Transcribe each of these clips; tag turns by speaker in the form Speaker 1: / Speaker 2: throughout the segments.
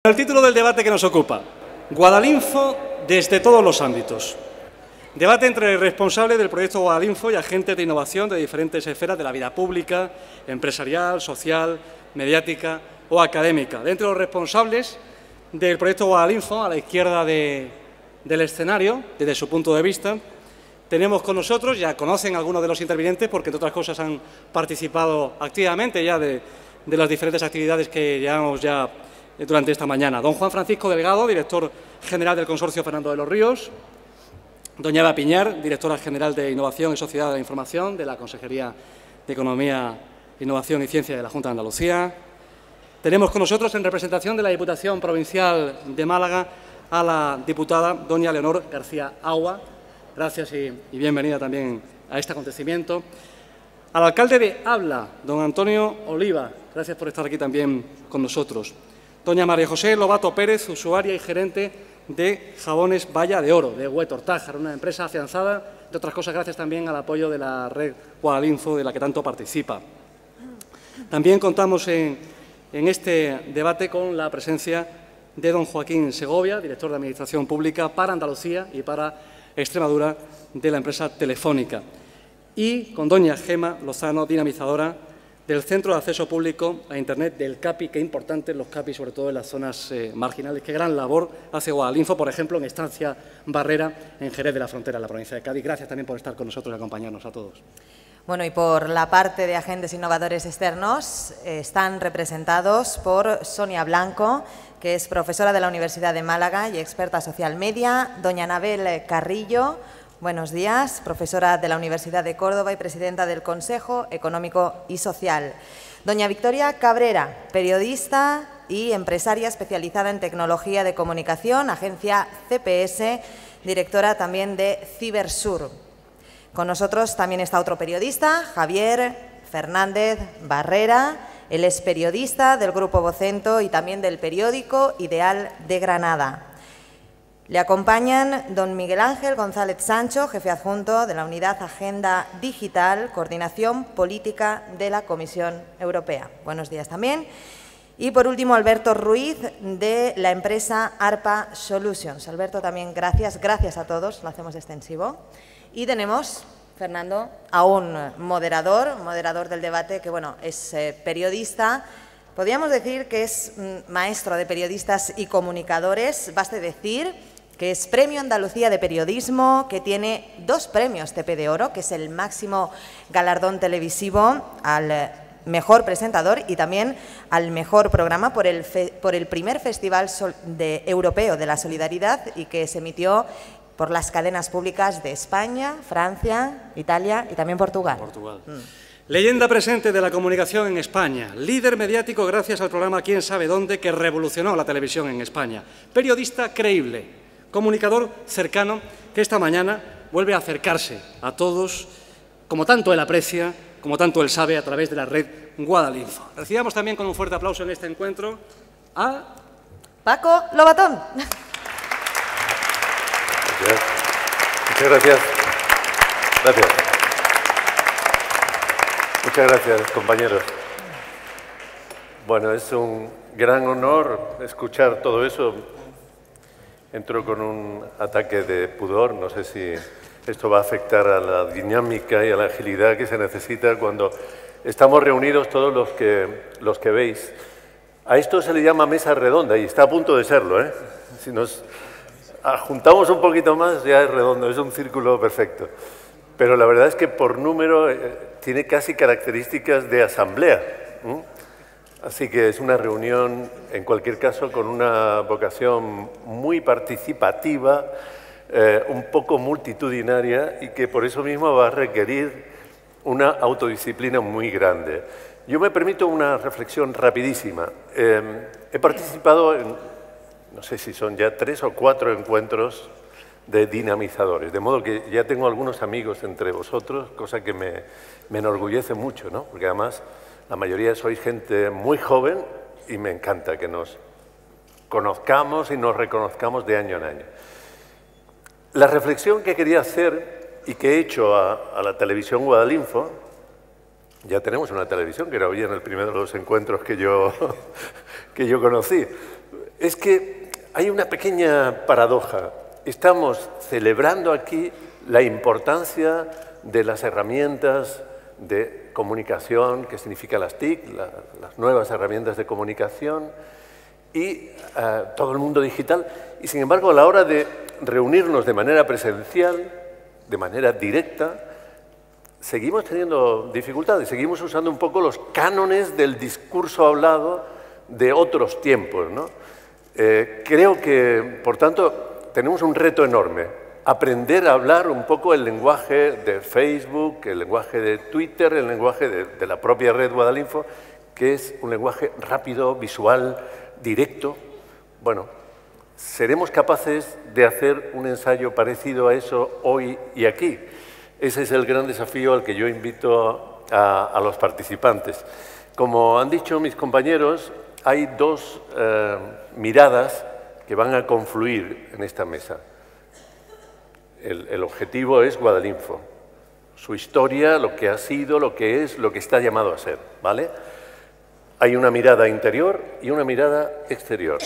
Speaker 1: El título del debate que nos ocupa: Guadalinfo desde todos los ámbitos. Debate entre responsables del proyecto Guadalinfo y agentes de innovación de diferentes esferas de la vida pública, empresarial, social, mediática o académica. De entre los responsables del proyecto Guadalinfo, a la izquierda del escenario, desde su punto de vista, tenemos con nosotros, ya conocen algunos de los intervinientes porque, entre otras cosas, han participado activamente ya de las diferentes actividades que llevamos ya durante esta mañana. Don Juan Francisco Delgado, director general del Consorcio Fernando de los Ríos. Doña Eva Piñar, directora general de Innovación y Sociedad de la Información de la Consejería de Economía, Innovación y Ciencia de la Junta de Andalucía. Tenemos con nosotros, en representación de la Diputación Provincial de Málaga, a la diputada doña Leonor García Agua. Gracias y bienvenida también a este acontecimiento. Al alcalde de Abla, don Antonio Oliva. Gracias por estar aquí también con nosotros. Doña María José Lobato Pérez, usuaria y gerente de Jabones Valla de Oro, de Huetortájar, una empresa afianzada, de otras cosas, gracias también al apoyo de la red Guadalinfo, de la que tanto participa. También contamos en este debate con la presencia de don Joaquín Segovia, director de Administración Pública para Andalucía y para Extremadura de la empresa Telefónica, y con doña Gema Lozano, dinamizadora del Centro de Acceso Público a Internet del CAPI. Qué importantes los CAPI, sobre todo en las zonas marginales. Qué gran labor hace Guadalinfo, por ejemplo, en Estancia Barrera, en Jerez de la Frontera, en la provincia de Cádiz. Gracias también por estar con nosotros y acompañarnos a todos.
Speaker 2: Bueno, y por la parte de agentes innovadores externos están representados por Sonia Blanco, que es profesora de la Universidad de Málaga y experta social media, doña Anabel Carrillo, buenos días, profesora de la Universidad de Córdoba y presidenta del Consejo Económico y Social. Doña Victoria Cabrera, periodista y empresaria especializada en tecnología de comunicación, agencia CPS, directora también de Cibersur. Con nosotros también está otro periodista, Javier Fernández Barrera. Él es periodista del Grupo Vocento y también del periódico Ideal de Granada. Le acompañan don Miguel Ángel González Sancho, jefe adjunto de la Unidad Agenda Digital, Coordinación Política de la Comisión Europea. Buenos días también. Y por último, Alberto Ruiz, de la empresa ARPA Solutions. Alberto, también gracias a todos, lo hacemos extensivo. Y tenemos, Fernando, a un moderador del debate que, bueno, es periodista. Podríamos decir que es maestro de periodistas y comunicadores. Baste decir que es Premio Andalucía de Periodismo, que tiene 2 premios TP de Oro, que es el máximo galardón televisivo al mejor presentador y también al mejor programa por el primer Festival Europeo de la Solidaridad, y que se emitió por las cadenas públicas de España, Francia, Italia y también Portugal.
Speaker 1: Leyenda presente de la comunicación en España, líder mediático gracias al programa Quién sabe dónde, que revolucionó la televisión en España. Periodista creíble, comunicador cercano, que esta mañana vuelve a acercarse a todos, como tanto él aprecia, como tanto él sabe, a través de la red Guadalinfo. Recibamos también con un fuerte aplauso en este encuentro a
Speaker 2: Paco Lobatón.
Speaker 3: Muchas gracias. Muchas gracias, compañeros. Bueno, es un gran honor escuchar todo eso. Entro con un ataque de pudor. No sé si esto va a afectar a la dinámica y a la agilidad que se necesita cuando estamos reunidos todos los que veis. A esto se le llama mesa redonda y está a punto de serlo, ¿eh? Si nos juntamos un poquito más, ya es redondo, es un círculo perfecto. Pero la verdad es que por número tiene casi características de asamblea. Así que es una reunión, en cualquier caso, con una vocación muy participativa, un poco multitudinaria, y que por eso mismo va a requerir una autodisciplina muy grande. Yo me permito una reflexión rapidísima. He participado en, no sé si son ya 3 o 4 encuentros de dinamizadores, de modo que ya tengo algunos amigos entre vosotros, cosa que me enorgullece mucho, ¿no? Porque además la mayoría sois gente muy joven y me encanta que nos conozcamos y nos reconozcamos de año en año. La reflexión que quería hacer y que he hecho a la televisión Guadalinfo, ya tenemos una televisión, que era hoy en el primero de los encuentros que yo conocí, es que hay una pequeña paradoja. Estamos celebrando aquí la importancia de las herramientas de comunicación, que significa las TIC, las nuevas herramientas de comunicación, y todo el mundo digital. Y sin embargo, a la hora de reunirnos de manera presencial, de manera directa, seguimos teniendo dificultades, seguimos usando un poco los cánones del discurso hablado de otros tiempos, ¿no? Creo que, por tanto, tenemos un reto enorme, aprender a hablar un poco el lenguaje de Facebook, el lenguaje de Twitter, el lenguaje de la propia red Guadalinfo, que es un lenguaje rápido, visual, directo. Bueno, ¿seremos capaces de hacer un ensayo parecido a eso hoy y aquí? Ese es el gran desafío al que yo invito a los participantes. Como han dicho mis compañeros, hay dos miradas que van a confluir en esta mesa. El objetivo es Guadalinfo, su historia, lo que ha sido, lo que es, lo que está llamado a ser, ¿vale? Hay una mirada interior y una mirada exterior.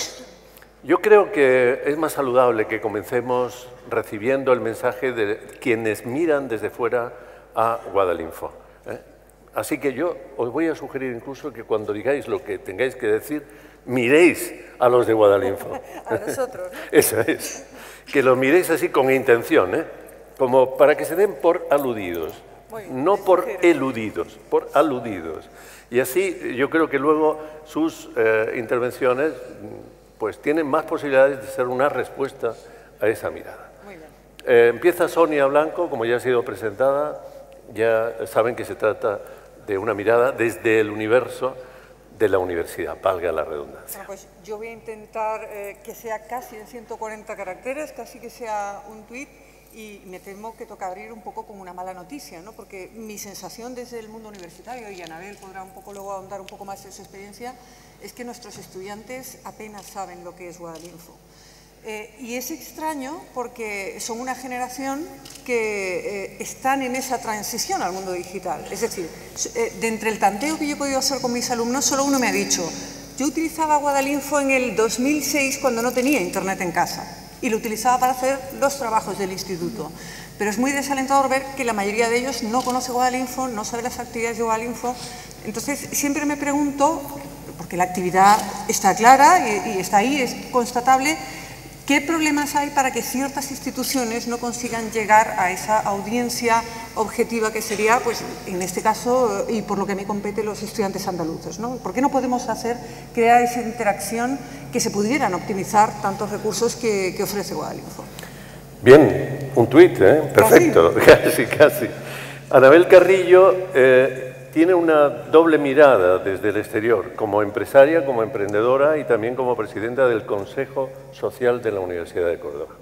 Speaker 3: Yo creo que es más saludable que comencemos recibiendo el mensaje de quienes miran desde fuera a Guadalinfo, ¿eh? Así que yo os voy a sugerir incluso que cuando digáis lo que tengáis que decir, miréis a los de Guadalinfo.
Speaker 2: A nosotros.
Speaker 3: Eso es. Que lo miréis así con intención, ¿eh? Como para que se den por aludidos. No por eludidos, por aludidos. Y así yo creo que luego sus intervenciones pues tienen más posibilidades de ser una respuesta a esa mirada.
Speaker 2: Muy bien.
Speaker 3: Empieza Sonia Blanco, como ya ha sido presentada, ya saben que se trata de una mirada desde el universo de la universidad, valga la redundancia.
Speaker 4: Bueno, pues yo voy a intentar que sea casi en 140 caracteres, casi que sea un tuit, y me temo que toca abrir un poco con una mala noticia, ¿no? Porque mi sensación desde el mundo universitario, y Anabel podrá un poco luego ahondar un poco más en su experiencia, es que nuestros estudiantes apenas saben lo que es Guadalinfo. Y es extraño porque son una generación que están en esa transición al mundo digital. Es decir, de entre el tanteo que yo he podido hacer con mis alumnos, solo uno me ha dicho: yo utilizaba Guadalinfo en el 2006 cuando no tenía internet en casa y lo utilizaba para hacer los trabajos del instituto. Pero es muy desalentador ver que la mayoría de ellos no conoce Guadalinfo, no sabe las actividades de Guadalinfo. Entonces, siempre me pregunto, porque la actividad está clara y está ahí, es constatable, ¿qué problemas hay para que ciertas instituciones no consigan llegar a esa audiencia objetiva que sería, pues, en este caso, y por lo que me compete, los estudiantes andaluces, ¿no? ¿Por qué no podemos crear esa interacción que se pudieran optimizar tantos recursos que ofrece Guadalinfo?
Speaker 3: Bien, un tuit, ¿eh? Perfecto, casi. Anabel Carrillo tiene una doble mirada desde el exterior, como empresaria, como emprendedora y también como presidenta del Consejo Social de la Universidad de Córdoba.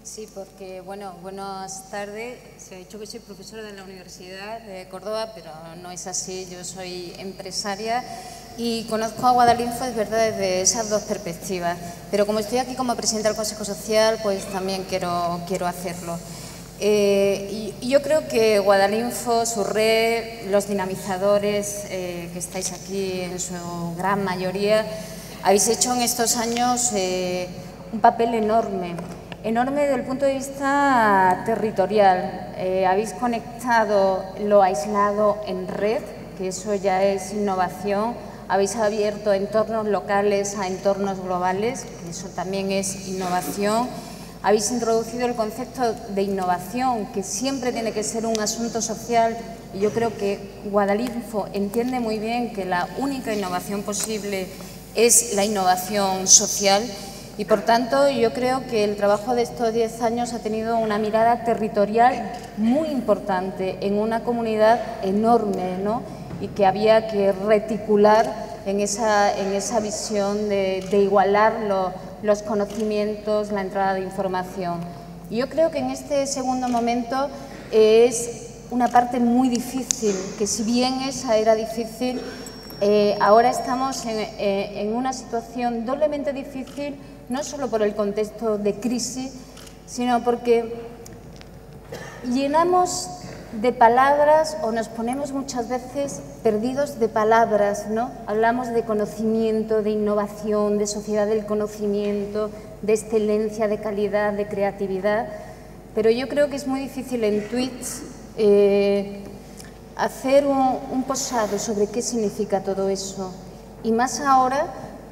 Speaker 5: Sí, porque, bueno, buenas tardes. Se ha dicho que soy profesora de la Universidad de Córdoba, pero no es así. Yo soy empresaria y conozco a Guadalinfo, es verdad, desde esas dos perspectivas. Pero como estoy aquí como presidenta del Consejo Social, pues también quiero hacerlo. Y yo creo que Guadalinfo, su red, los dinamizadores que estáis aquí en su gran mayoría, habéis hecho en estos años un papel enorme desde el punto de vista territorial. Habéis conectado lo aislado en red, que eso ya es innovación. Habéis abierto entornos locales a entornos globales, que eso también es innovación. Habéis introducido el concepto de innovación, que siempre tiene que ser un asunto social, y yo creo que Guadalinfo entiende muy bien que la única innovación posible es la innovación social, y por tanto yo creo que el trabajo de estos 10 años ha tenido una mirada territorial muy importante en una comunidad enorme, ¿no? Y que había que reticular en esa visión de igualar los conocimientos, la entrada de información. Y yo creo que en este segundo momento es una parte muy difícil, que si bien esa era difícil, ahora estamos en una situación doblemente difícil, no solo por el contexto de crisis, sino porque llenamos de palabras o nos ponemos muchas veces perdidos de palabras, ¿no? Hablamos de conocimiento, de innovación, de sociedad del conocimiento, de excelencia, de calidad, de creatividad, pero yo creo que es muy difícil en tweets hacer un posado sobre qué significa todo eso, y más ahora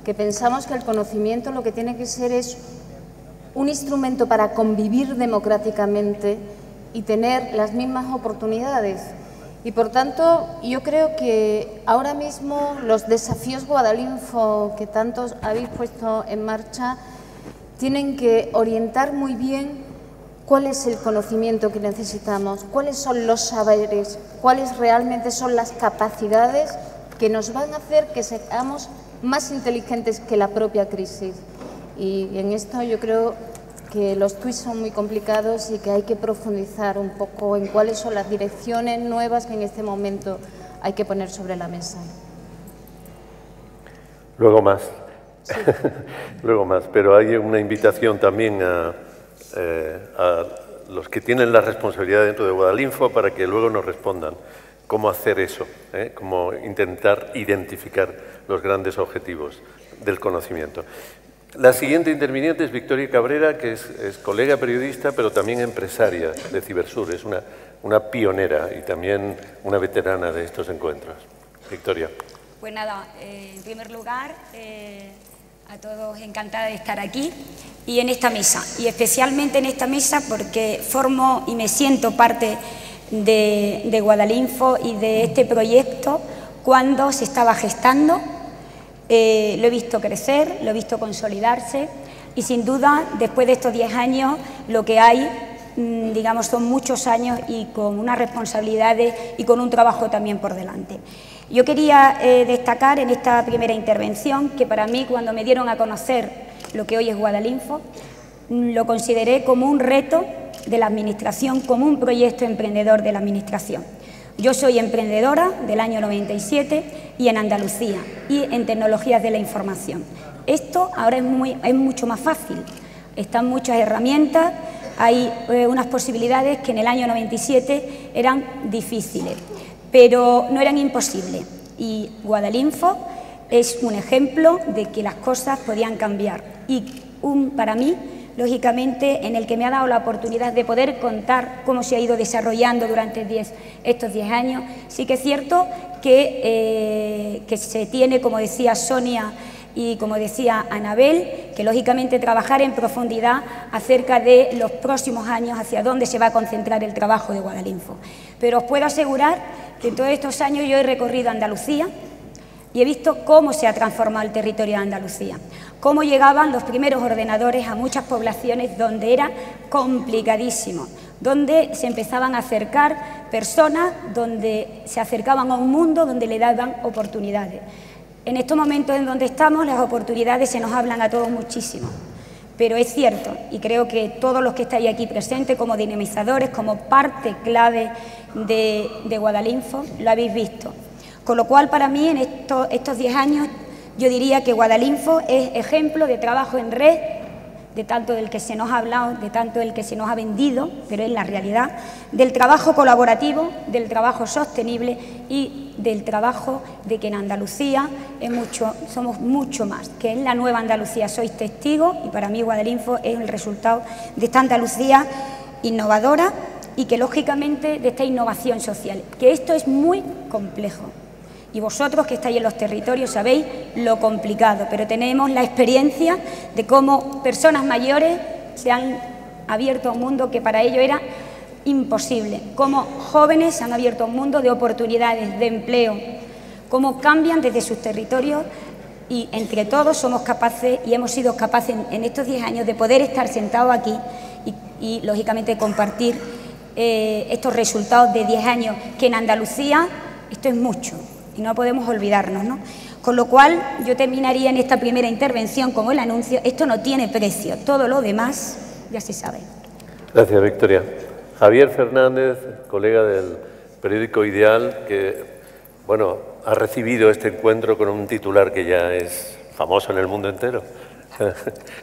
Speaker 5: que pensamos que el conocimiento lo que tiene que ser es un instrumento para convivir democráticamente y tener las mismas oportunidades. Y por tanto, yo creo que ahora mismo los desafíos Guadalinfo que tantos habéis puesto en marcha tienen que orientar muy bien cuál es el conocimiento que necesitamos, cuáles son los saberes, cuáles realmente son las capacidades que nos van a hacer que seamos más inteligentes que la propia crisis. Y en esto yo creo que los tuits son muy complicados y que hay que profundizar un poco en cuáles son las direcciones nuevas que en este momento hay que poner sobre la mesa.
Speaker 3: Luego más.
Speaker 5: Sí.
Speaker 3: Luego más, pero hay una invitación también a los que tienen la responsabilidad dentro de Guadalinfo para que luego nos respondan cómo hacer eso, cómo intentar identificar los grandes objetivos del conocimiento. La siguiente interviniente es Victoria Cabrera, que es colega periodista, pero también empresaria de Cibersur. Es una pionera y también una veterana de estos encuentros. Victoria.
Speaker 6: Pues nada, en primer lugar, a todos encantada de estar aquí y en esta mesa. Y especialmente en esta mesa porque formo y me siento parte de Guadalinfo y de este proyecto cuando se estaba gestando. Lo he visto crecer, lo he visto consolidarse y sin duda después de estos 10 años lo que hay, digamos, son muchos años y con unas responsabilidades y con un trabajo también por delante. Yo quería destacar en esta primera intervención que para mí cuando me dieron a conocer lo que hoy es Guadalinfo, lo consideré como un reto de la Administración, como un proyecto emprendedor de la Administración. Yo soy emprendedora del año 97 y en Andalucía y en tecnologías de la información. Esto ahora es mucho más fácil, están muchas herramientas, hay unas posibilidades que en el año 97 eran difíciles, pero no eran imposibles. Y Guadalinfo es un ejemplo de que las cosas podían cambiar y para mí, lógicamente, en el que me ha dado la oportunidad de poder contar cómo se ha ido desarrollando durante estos 10 años. Sí que es cierto que se tiene, como decía Sonia y como decía Anabel, que lógicamente trabajar en profundidad acerca de los próximos años, hacia dónde se va a concentrar el trabajo de Guadalinfo. Pero os puedo asegurar que en todos estos años yo he recorrido Andalucía y he visto cómo se ha transformado el territorio de Andalucía, cómo llegaban los primeros ordenadores a muchas poblaciones donde era complicadísimo, donde se empezaban a acercar personas, donde se acercaban a un mundo donde le daban oportunidades. En estos momentos en donde estamos, las oportunidades se nos hablan a todos muchísimo, pero es cierto, y creo que todos los que estáis aquí presentes, como dinamizadores, como parte clave de Guadalinfo, lo habéis visto. Con lo cual, para mí, en estos 10 años, yo diría que Guadalinfo es ejemplo de trabajo en red, de tanto del que se nos ha hablado, de tanto del que se nos ha vendido, pero es la realidad, del trabajo colaborativo, del trabajo sostenible y del trabajo de que en Andalucía somos mucho más, que en la nueva Andalucía sois testigos y para mí Guadalinfo es el resultado de esta Andalucía innovadora y que lógicamente de esta innovación social, que esto es muy complejo. Y vosotros que estáis en los territorios sabéis lo complicado, pero tenemos la experiencia de cómo personas mayores se han abierto a un mundo que para ellos era imposible, cómo jóvenes se han abierto a un mundo de oportunidades, de empleo, cómo cambian desde sus territorios y entre todos somos capaces y hemos sido capaces en estos 10 años de poder estar sentados aquí y lógicamente compartir estos resultados de 10 años, que en Andalucía esto es mucho. Y no podemos olvidarnos, ¿no? Con lo cual, yo terminaría en esta primera intervención como el anuncio. Esto no tiene precio, todo lo demás ya se sabe.
Speaker 3: Gracias, Victoria. Javier Fernández, colega del periódico Ideal, que, bueno, ha recibido este encuentro con un titular que ya es famoso en el mundo entero.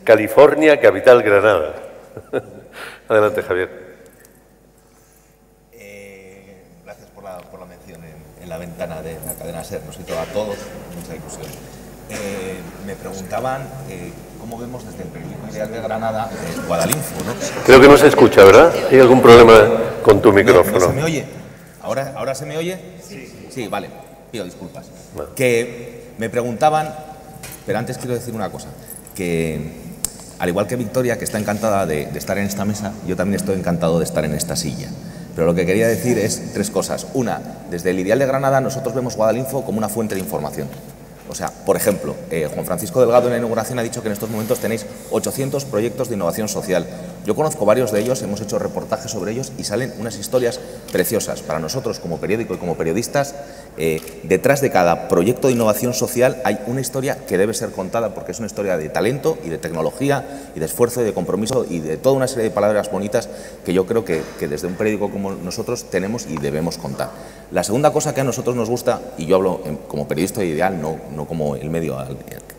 Speaker 3: California, capital Granada. Adelante, Javier.
Speaker 7: en la ventana de la cadena SER. Nos hizo a todos mucha ilusión. Me preguntaban cómo vemos desde el periódico Ideal de Granada Guadalinfo, ¿no?
Speaker 3: Creo que no se escucha, ¿verdad? ¿Hay algún problema con tu micrófono?
Speaker 7: ¿No se me oye? ¿Ahora se me oye? Sí, vale. Pido disculpas.
Speaker 3: Bueno.
Speaker 7: Que me preguntaban, pero antes quiero decir una cosa, que al igual que Victoria, que está encantada de estar en esta mesa, yo también estoy encantado de estar en esta silla. Pero lo que quería decir es tres cosas. Una, desde el Ideal de Granada nosotros vemos Guadalinfo como una fuente de información. O sea, por ejemplo, Juan Francisco Delgado en la inauguración ha dicho que en estos momentos tenéis 800 proyectos de innovación social. Yo conozco varios de ellos, hemos hecho reportajes sobre ellos y salen unas historias preciosas. Para nosotros, como periódico y como periodistas, detrás de cada proyecto de innovación social hay una historia que debe ser contada porque es una historia de talento y de tecnología y de esfuerzo y de compromiso y de toda una serie de palabras bonitas que yo creo que desde un periódico como nosotros tenemos y debemos contar. La segunda cosa que a nosotros nos gusta, y yo hablo como periodista de Ideal, no como el medio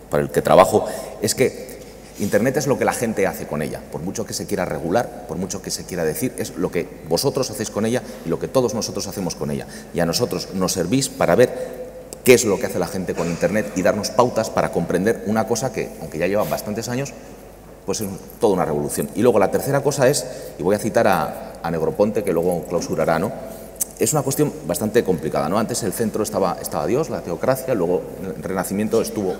Speaker 7: para el que trabajo, es que Internet es lo que la gente hace con ella, por mucho que se quiera regular, por mucho que se quiera decir, es lo que vosotros hacéis con ella y lo que todos nosotros hacemos con ella. Y a nosotros nos servís para ver qué es lo que hace la gente con Internet y darnos pautas para comprender una cosa que, aunque ya lleva bastantes años, pues es toda una revolución. Y luego la tercera cosa es, y voy a citar a Negroponte, que luego clausurará, ¿no? Es una cuestión bastante complicada, ¿no? Antes el centro estaba Dios, la teocracia, luego el Renacimiento estuvo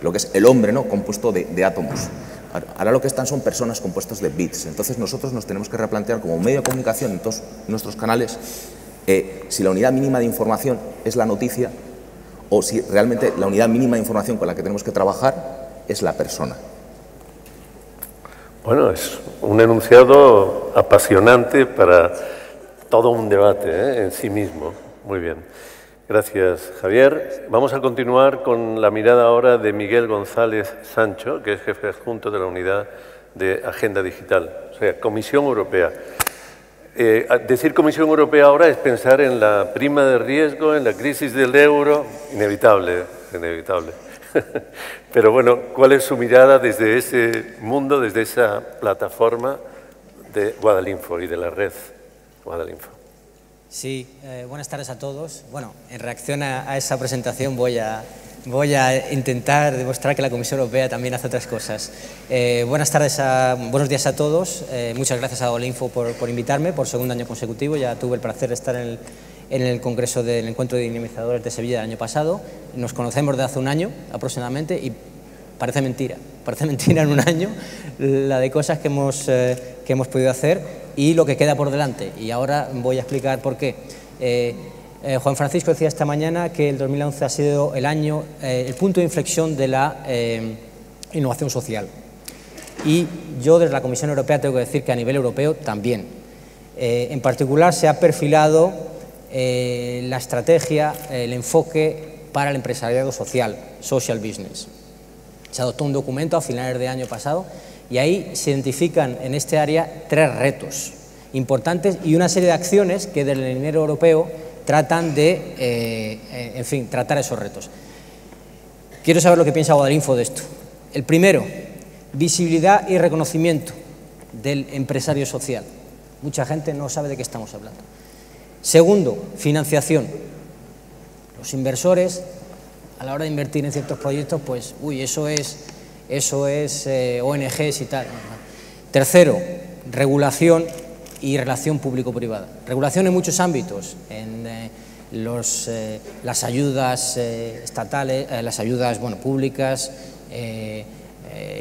Speaker 7: lo que es el hombre, ¿no? Compuesto de átomos. Ahora lo que están son personas compuestas de bits. Entonces nosotros nos tenemos que replantear como medio de comunicación en todos nuestros canales si la unidad mínima de información es la noticia o si realmente la unidad mínima de información con la que tenemos que trabajar es la persona.
Speaker 3: Bueno, es un enunciado apasionante para todo un debate en sí mismo. Muy bien. Gracias, Javier. Vamos a continuar con la mirada ahora de Miguel González Sancho, que es jefe adjunto de la Unidad de Agenda Digital, o sea, Comisión Europea. Decir Comisión Europea ahora es pensar en la prima de riesgo, en la crisis del euro, inevitable, inevitable. Pero bueno, ¿cuál es su mirada desde ese mundo, desde esa plataforma de Guadalinfo y de la red Guadalinfo?
Speaker 8: Sí, buenas tardes a todos. Bueno, en reacción a esa presentación voy a intentar demostrar que la Comisión Europea también hace otras cosas. Buenos días a todos. Muchas gracias a Guadalinfo por invitarme por segundo año consecutivo. Ya tuve el placer de estar en el Congreso del Encuentro de Dinamizadores de Sevilla el año pasado. Nos conocemos desde hace un año aproximadamente y parece mentira en un año la de cosas que hemos podido hacer y lo que queda por delante. Y ahora voy a explicar por qué. Juan Francisco decía esta mañana que el 2011 ha sido el punto de inflexión de la innovación social. Y yo desde la Comisión Europea tengo que decir que a nivel europeo también. En particular se ha perfilado la estrategia, el enfoque para el empresariado social, social business. Se adoptó un documento a finales de año pasado y ahí se identifican en este área 3 retos importantes y una serie de acciones que desde el nivel europeo tratan de, tratar esos retos. Quiero saber lo que piensa Guadalinfo de esto. El primero, visibilidad y reconocimiento del empresario social. Mucha gente no sabe de qué estamos hablando. Segundo, financiación. Los inversores, a la hora de invertir en ciertos proyectos, pues, eso es ONGs y tal. Tercero, regulación y relación público-privada. Regulación en muchos ámbitos, en las ayudas estatales, las ayudas públicas,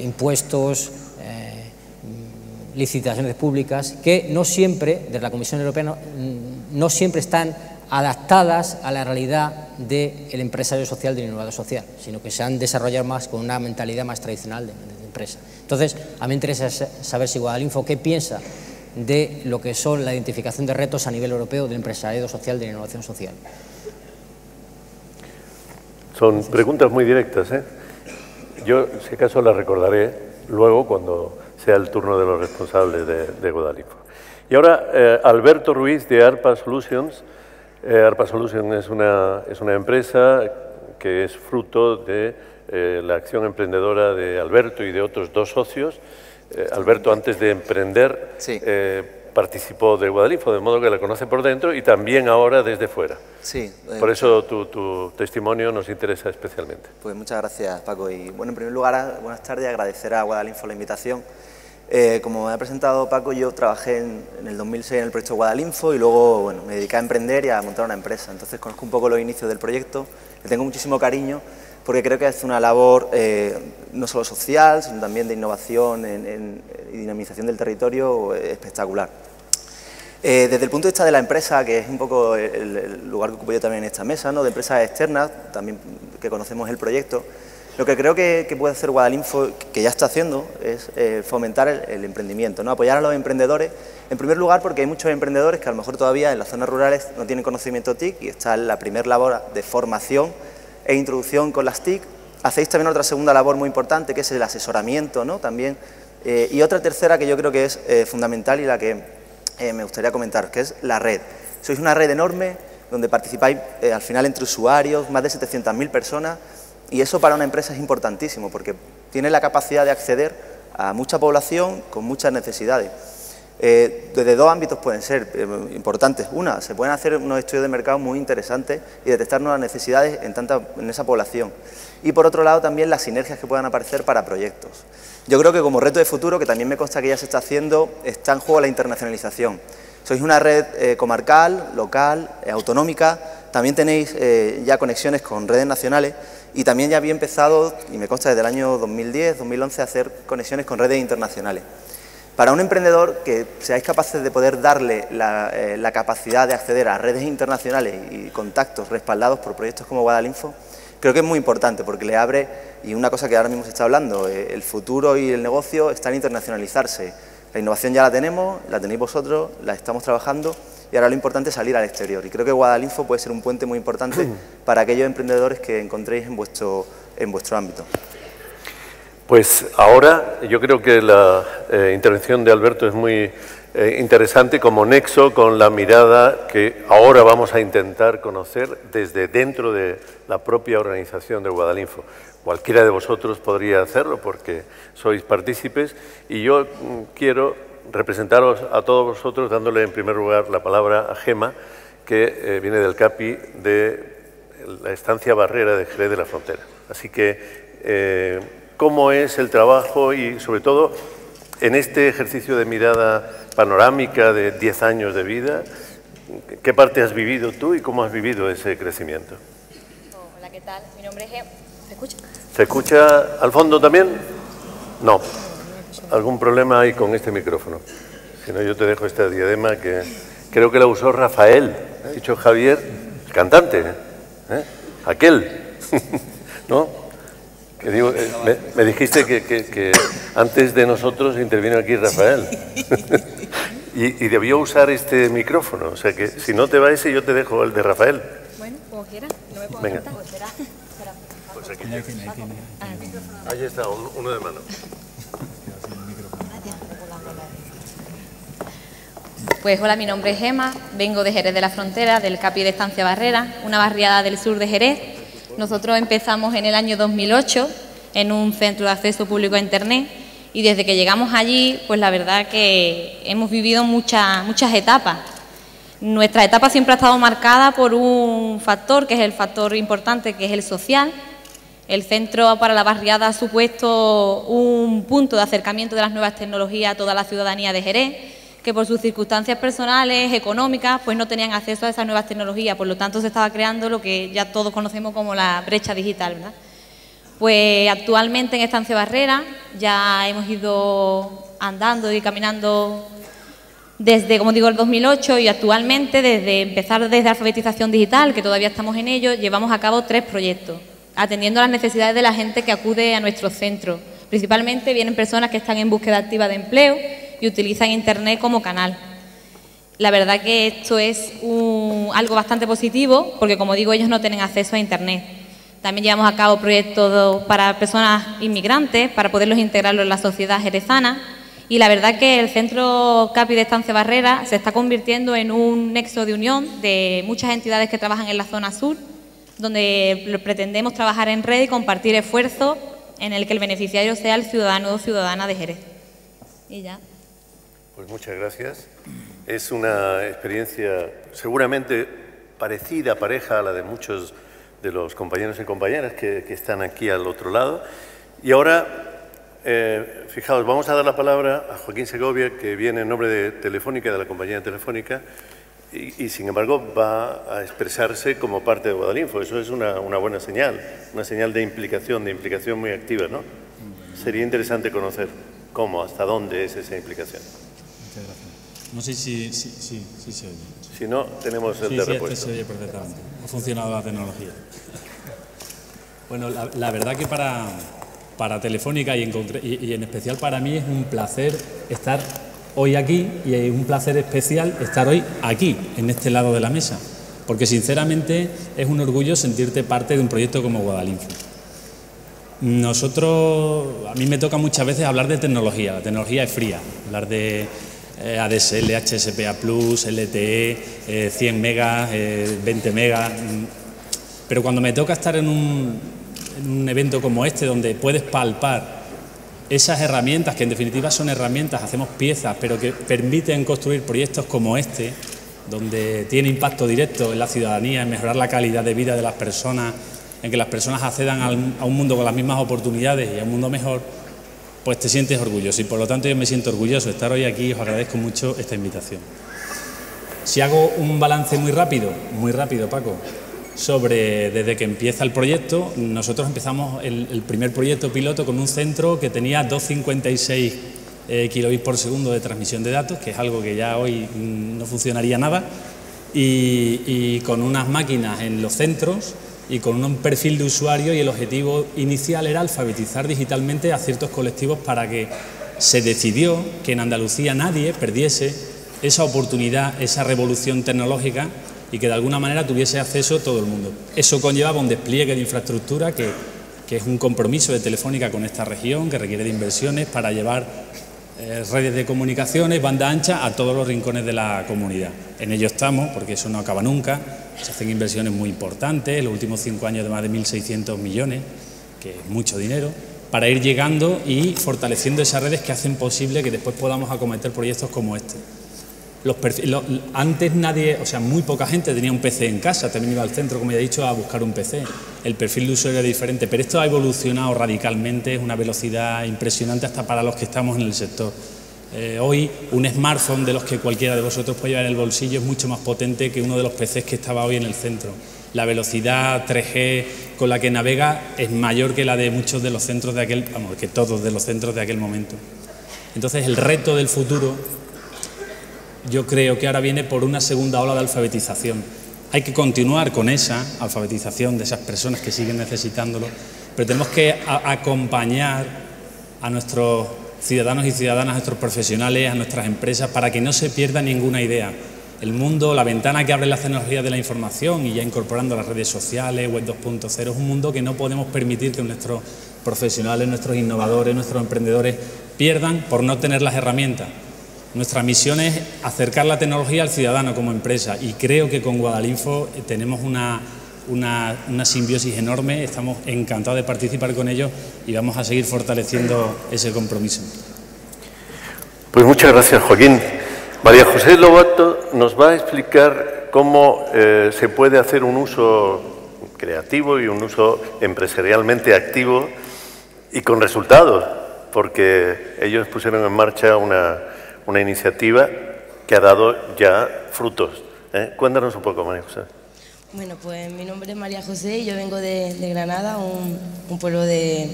Speaker 8: impuestos, licitaciones públicas, que no siempre, desde la Comisión Europea, no siempre están adaptadas a la realidad del empresario social, del innovador social, sino que se han desarrollado más con una mentalidad más tradicional de empresa. Entonces, a mí me interesa saber si Guadalinfo qué piensa de lo que son la identificación de retos a nivel europeo del empresariado social, de la innovación social.
Speaker 3: Son preguntas muy directas, ¿eh? Yo, si acaso, las recordaré luego cuando sea el turno de los responsables de Guadalinfo. Y ahora, Alberto Ruiz, de ARPA Solutions. ARPA Solutions es una empresa que es fruto de la acción emprendedora de Alberto y de otros 2 socios. Alberto, antes de emprender,
Speaker 9: sí,
Speaker 3: participó de Guadalinfo, de modo que la conoce por dentro y también ahora desde fuera.
Speaker 9: Sí.
Speaker 3: Por eso tu testimonio nos interesa especialmente.
Speaker 9: Pues muchas gracias, Paco. Y bueno, en primer lugar, buenas tardes, agradecer a Guadalinfo la invitación. Como me ha presentado Paco, yo trabajé en el 2006 en el proyecto Guadalinfo y luego bueno, me dediqué a emprender y a montar una empresa. Entonces conozco un poco los inicios del proyecto, le tengo muchísimo cariño porque creo que es una labor no solo social, sino también de innovación y dinamización del territorio espectacular. Desde el punto de vista de la empresa, que es un poco el lugar que ocupo yo también en esta mesa, ¿no? De empresas externas, también que conocemos el proyecto, lo que creo que puede hacer Guadalinfo, que ya está haciendo, es fomentar el emprendimiento, ¿no? Apoyar a los emprendedores, en primer lugar porque hay muchos emprendedores que a lo mejor todavía en las zonas rurales no tienen conocimiento TIC y está la primera labor de formación e introducción con las TIC. Hacéis también otra segunda labor muy importante, que es el asesoramiento, ¿no? También, y otra tercera que yo creo que es fundamental y la que me gustaría comentar, que es la red. Sois una red enorme donde participáis al final entre usuarios, más de 700.000 personas, y eso para una empresa es importantísimo porque tiene la capacidad de acceder a mucha población con muchas necesidades. Desde dos ámbitos pueden ser importantes. Una, se pueden hacer unos estudios de mercado muy interesantes y detectar nuevas necesidades en esa población. Y por otro lado también las sinergias que puedan aparecer para proyectos. Yo creo que como reto de futuro, que también me consta que ya se está haciendo, está en juego la internacionalización. Sois una red comarcal, local, autonómica, también tenéis ya conexiones con redes nacionales y también ya había empezado, y me consta desde el año 2010, 2011, a hacer conexiones con redes internacionales. Para un emprendedor que seáis capaces de poder darle la capacidad de acceder a redes internacionales y contactos respaldados por proyectos como Guadalinfo, creo que es muy importante porque le abre, y una cosa que ahora mismo se está hablando, el futuro y el negocio está en internacionalizarse. La innovación ya la tenemos, la tenéis vosotros, la estamos trabajando y ahora lo importante es salir al exterior. Y creo que Guadalinfo puede ser un puente muy importante para aquellos emprendedores que encontréis en vuestro ámbito.
Speaker 3: Pues ahora yo creo que la intervención de Alberto es muy interesante como nexo con la mirada que ahora vamos a intentar conocer desde dentro de la propia organización de Guadalinfo. Cualquiera de vosotros podría hacerlo porque sois partícipes y yo quiero representaros a todos vosotros dándole en primer lugar la palabra a Gema, que viene del CAPI de la estancia Barrera de Jerez de la Frontera. Así que, ¿cómo es el trabajo y sobre todo en este ejercicio de mirada panorámica de 10 años de vida, qué parte has vivido tú y cómo has vivido ese crecimiento?
Speaker 10: Hola, ¿qué tal? Mi nombre es Gema. ¿Se escucha?
Speaker 3: ¿Se escucha al fondo también? No. ¿Algún problema hay con este micrófono? Si no, yo te dejo esta diadema que creo que la usó Rafael. Ha dicho Javier, el cantante, aquel, ¿no? Que digo, me dijiste que antes de nosotros intervino aquí Rafael. y debió usar este micrófono. O sea que si no te va ese, yo te dejo el de Rafael.
Speaker 10: Bueno, como quieras. No me puedo
Speaker 3: Venga.
Speaker 10: aguantar. Pues será.
Speaker 3: Pues aquí ahí está, uno de mano.
Speaker 10: Pues hola, mi nombre es Gema, vengo de Jerez de la Frontera, del CAPI de Estancia Barrera, una barriada del sur de Jerez. Nosotros empezamos en el año 2008 en un centro de acceso público a Internet y desde que llegamos allí, pues la verdad que hemos vivido muchas etapas. Nuestra etapa siempre ha estado marcada por un factor, que es el factor importante, que es el social. El centro para la barriada ha supuesto un punto de acercamiento de las nuevas tecnologías a toda la ciudadanía de Jerez, que por sus circunstancias personales, económicas, pues no tenían acceso a esas nuevas tecnologías, por lo tanto se estaba creando lo que ya todos conocemos como la brecha digital, ¿verdad? Pues actualmente en Estancia Barrera ya hemos ido andando y caminando desde, como digo, el 2008 y actualmente desde alfabetización digital, que todavía estamos en ello, llevamos a cabo 3 proyectos, atendiendo a las necesidades de la gente que acude a nuestro centro. Principalmente vienen personas que están en búsqueda activa de empleo y utilizan Internet como canal. La verdad que esto es algo bastante positivo porque, como digo, ellos no tienen acceso a Internet. También llevamos a cabo proyectos para personas inmigrantes, para poderlos integrarlos en la sociedad jerezana. Y la verdad que el Centro CAPI de Estancia Barrera se está convirtiendo en un nexo de unión de muchas entidades que trabajan en la zona sur, donde pretendemos trabajar en red y compartir esfuerzos en el que el beneficiario sea el ciudadano o ciudadana de Jerez. Y ya.
Speaker 3: Pues muchas gracias. Es una experiencia seguramente parecida, pareja a la de muchos de los compañeros y compañeras que están aquí al otro lado. Y ahora, fijaos, vamos a dar la palabra a Joaquín Segovia, que viene en nombre de Telefónica, de la compañía Telefónica, y sin embargo va a expresarse como parte de Guadalinfo. Eso es una buena señal, una señal de implicación muy activa, ¿no? Sería interesante conocer cómo, hasta dónde es esa implicación.
Speaker 11: Muchas gracias. No sé si se oye.
Speaker 3: Si no, tenemos el de repuesto.
Speaker 11: Sí, se oye perfectamente. Ha funcionado la tecnología. Bueno, la verdad que para Telefónica y en especial para mí es un placer estar hoy aquí y es un placer especial estar hoy aquí, en este lado de la mesa, porque sinceramente es un orgullo sentirte parte de un proyecto como Guadalinfo. A mí me toca muchas veces hablar de tecnología, la tecnología es fría, hablar de ADSL, HSPA+, LTE, 100 megas, 20 megas, pero cuando me toca estar en un evento como este, donde puedes palpar esas herramientas, que en definitiva son herramientas, hacemos piezas, pero que permiten construir proyectos como este, donde tiene impacto directo en la ciudadanía, en mejorar la calidad de vida de las personas, en que las personas accedan a un mundo con las mismas oportunidades y a un mundo mejor, pues te sientes orgulloso. Y por lo tanto yo me siento orgulloso de estar hoy aquí y os agradezco mucho esta invitación. Si hago un balance muy rápido, Paco, desde que empieza el proyecto, nosotros empezamos el primer proyecto piloto con un centro que tenía 2,56 kilobits por segundo de transmisión de datos, que es algo que ya hoy no funcionaría nada, y con unas máquinas en los centros y con un perfil de usuario, y el objetivo inicial era alfabetizar digitalmente a ciertos colectivos para que se decidió que en Andalucía nadie perdiese esa oportunidad, esa revolución tecnológica, y que de alguna manera tuviese acceso todo el mundo. Eso conllevaba un despliegue de infraestructura que es un compromiso de Telefónica con esta región, que requiere de inversiones para llevar redes de comunicaciones, banda ancha, a todos los rincones de la comunidad. En ello estamos, porque eso no acaba nunca, se hacen inversiones muy importantes, en los últimos 5 años de más de 1.600 millones, que es mucho dinero, para ir llegando y fortaleciendo esas redes que hacen posible que después podamos acometer proyectos como este. Antes nadie, muy poca gente tenía un PC en casa, también iba al centro, como ya he dicho, a buscar un PC. El perfil de usuario era diferente, pero esto ha evolucionado radicalmente, es una velocidad impresionante hasta para los que estamos en el sector. Hoy un smartphone de los que cualquiera de vosotros puede llevar en el bolsillo es mucho más potente que uno de los PCs que estaba hoy en el centro. La velocidad 3G con la que navega es mayor que la de muchos de los centros que todos de los centros de aquel momento. Entonces el reto del futuro, yo creo que ahora viene por una segunda ola de alfabetización. Hay que continuar con esa alfabetización de esas personas que siguen necesitándolo, pero tenemos que acompañar a nuestros ciudadanos y ciudadanas, a nuestros profesionales, a nuestras empresas, para que no se pierda ninguna idea. El mundo, la ventana que abre la tecnología de la información y ya incorporando las redes sociales, Web 2.0, es un mundo que no podemos permitir que nuestros profesionales, nuestros innovadores, nuestros emprendedores pierdan por no tener las herramientas. Nuestra misión es acercar la tecnología al ciudadano como empresa, y creo que con Guadalinfo tenemos una simbiosis enorme, estamos encantados de participar con ellos y vamos a seguir fortaleciendo ese compromiso.
Speaker 3: Pues muchas gracias, Joaquín. María José Lobato nos va a explicar cómo se puede hacer un uso creativo y un uso empresarialmente activo y con resultados, porque ellos pusieron en marcha una iniciativa que ha dado ya frutos. Cuéntanos un poco, María José.
Speaker 12: Bueno, pues mi nombre es María José y yo vengo de Granada, un pueblo de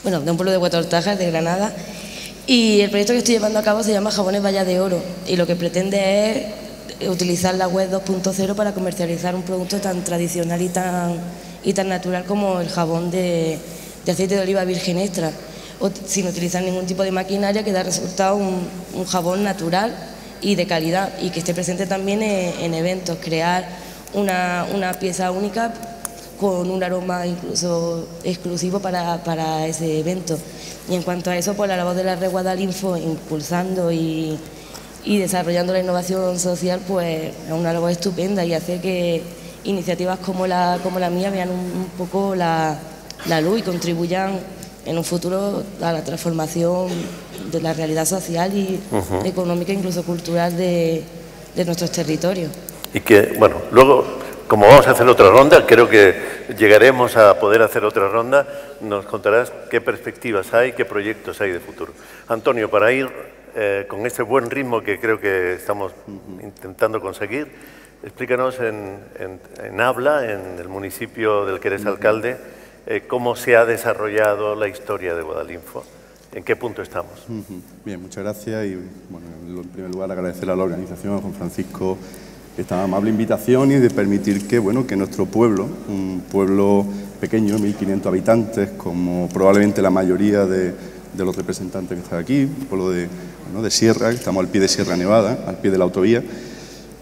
Speaker 12: un pueblo de Cuatro Hortajas, de Granada, y el proyecto que estoy llevando a cabo se llama Jabones Valla de Oro, y lo que pretende es utilizar la web 2.0 para comercializar un producto tan tradicional y tan natural como el jabón de aceite de oliva virgen extra, sin utilizar ningún tipo de maquinaria, que da resultado un jabón natural y de calidad, y que esté presente también en eventos, crear una pieza única con un aroma incluso exclusivo para ese evento. Y en cuanto a eso, pues la labor de la red Guadalinfo, impulsando y desarrollando la innovación social, pues es una labor estupenda y hace que iniciativas como la mía vean un poco la luz y contribuyan en un futuro a la transformación de la realidad social y económica, incluso cultural de nuestros territorios.
Speaker 3: Y que, bueno, luego, como vamos a hacer otra ronda, creo que llegaremos a poder hacer otra ronda, nos contarás qué perspectivas hay, qué proyectos hay de futuro. Antonio, para ir con este buen ritmo que creo que estamos intentando conseguir, explícanos en Abla, en el municipio del que eres alcalde, cómo se ha desarrollado la historia de Guadalinfo. ¿En qué punto estamos?
Speaker 13: Bien, muchas gracias y, bueno, en primer lugar agradecer a la organización, a Juan Francisco, esta amable invitación y de permitir que, bueno, que nuestro pueblo, un pueblo pequeño, 1.500 habitantes, como probablemente la mayoría de los representantes que están aquí, un pueblo de Sierra, estamos al pie de Sierra Nevada, al pie de la autovía,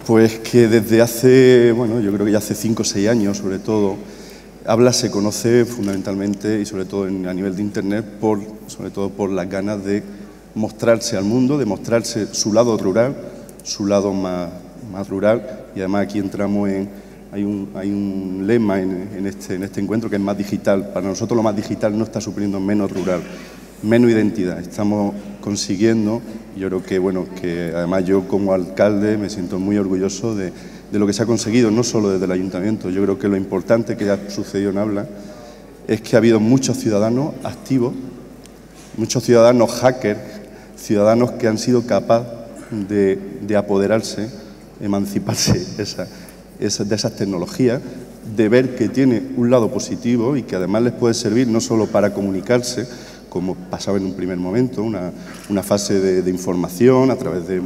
Speaker 13: pues que desde hace, bueno, yo creo que ya hace 5 o 6 años, sobre todo, Abla se conoce fundamentalmente y sobre todo a nivel de Internet, sobre todo por las ganas de mostrarse al mundo, de mostrarse su lado rural, su lado más rural, y además aquí entramos hay un lema en este encuentro que es más digital. Para nosotros lo más digital no está suponiendo menos rural, menos identidad. Estamos consiguiendo, yo creo que, bueno, que además yo como alcalde me siento muy orgulloso de lo que se ha conseguido, no solo desde el ayuntamiento. Yo creo que lo importante que ha sucedido en Abla es que ha habido muchos ciudadanos activos, muchos ciudadanos hackers, ciudadanos que han sido capaces de apoderarse, emanciparse de esas tecnologías, de ver que tiene un lado positivo y que además les puede servir no solo para comunicarse, como pasaba en un primer momento, una fase de información a través de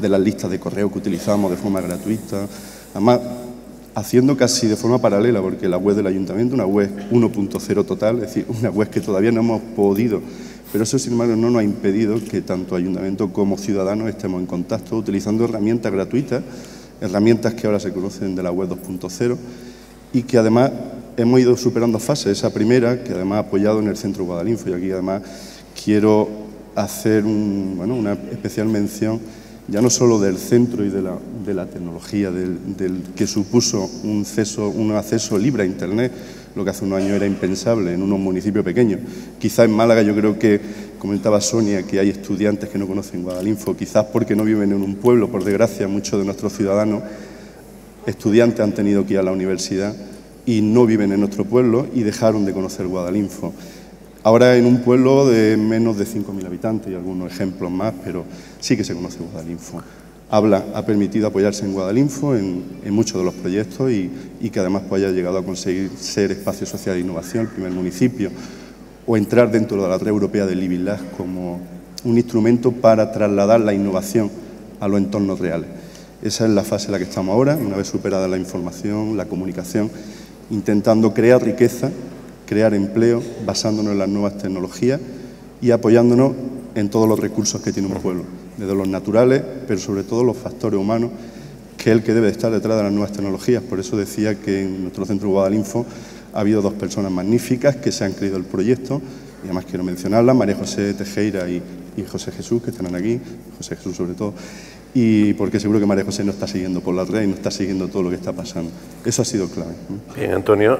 Speaker 13: las listas de correo que utilizamos de forma gratuita, además haciendo casi de forma paralela, porque la web del ayuntamiento, una web 1.0 total, es decir, una web que todavía no hemos podido, pero eso sin embargo no nos ha impedido que tanto ayuntamiento como ciudadanos estemos en contacto utilizando herramientas gratuitas, herramientas que ahora se conocen de la web 2.0 y que además hemos ido superando fases. Esa primera, que además ha apoyado en el Centro Guadalinfo, y aquí además quiero hacer una especial mención, ya no solo del centro y de la tecnología, del que supuso un acceso libre a Internet, lo que hace unos años era impensable en unos municipios pequeños. Quizás en Málaga, yo creo que, comentaba Sonia, que hay estudiantes que no conocen Guadalinfo, quizás porque no viven en un pueblo, por desgracia, muchos de nuestros ciudadanos, estudiantes han tenido que ir a la universidad y no viven en nuestro pueblo y dejaron de conocer Guadalinfo. Ahora en un pueblo de menos de 5.000 habitantes y algunos ejemplos más, pero sí que se conoce Guadalinfo. Abla ha permitido apoyarse en Guadalinfo en muchos de los proyectos y que además pues, haya llegado a conseguir ser espacio social de innovación, el primer municipio, o entrar dentro de la red europea de Living Labs como un instrumento para trasladar la innovación a los entornos reales. Esa es la fase en la que estamos ahora, una vez superada la información, la comunicación, intentando crear riqueza, crear empleo, basándonos en las nuevas tecnologías y apoyándonos en todos los recursos que tiene un pueblo, desde los naturales, pero sobre todo los factores humanos, que es el que debe estar detrás de las nuevas tecnologías. Por eso decía que en nuestro centro Guadalinfo ha habido 2 personas magníficas que se han creído el proyecto, y además quiero mencionarlas, María José Tejera y José Jesús, que están aquí, José Jesús sobre todo, y porque seguro que María José no está siguiendo por la red y no está siguiendo todo lo que está pasando. Eso ha sido clave.
Speaker 3: Bien, Antonio,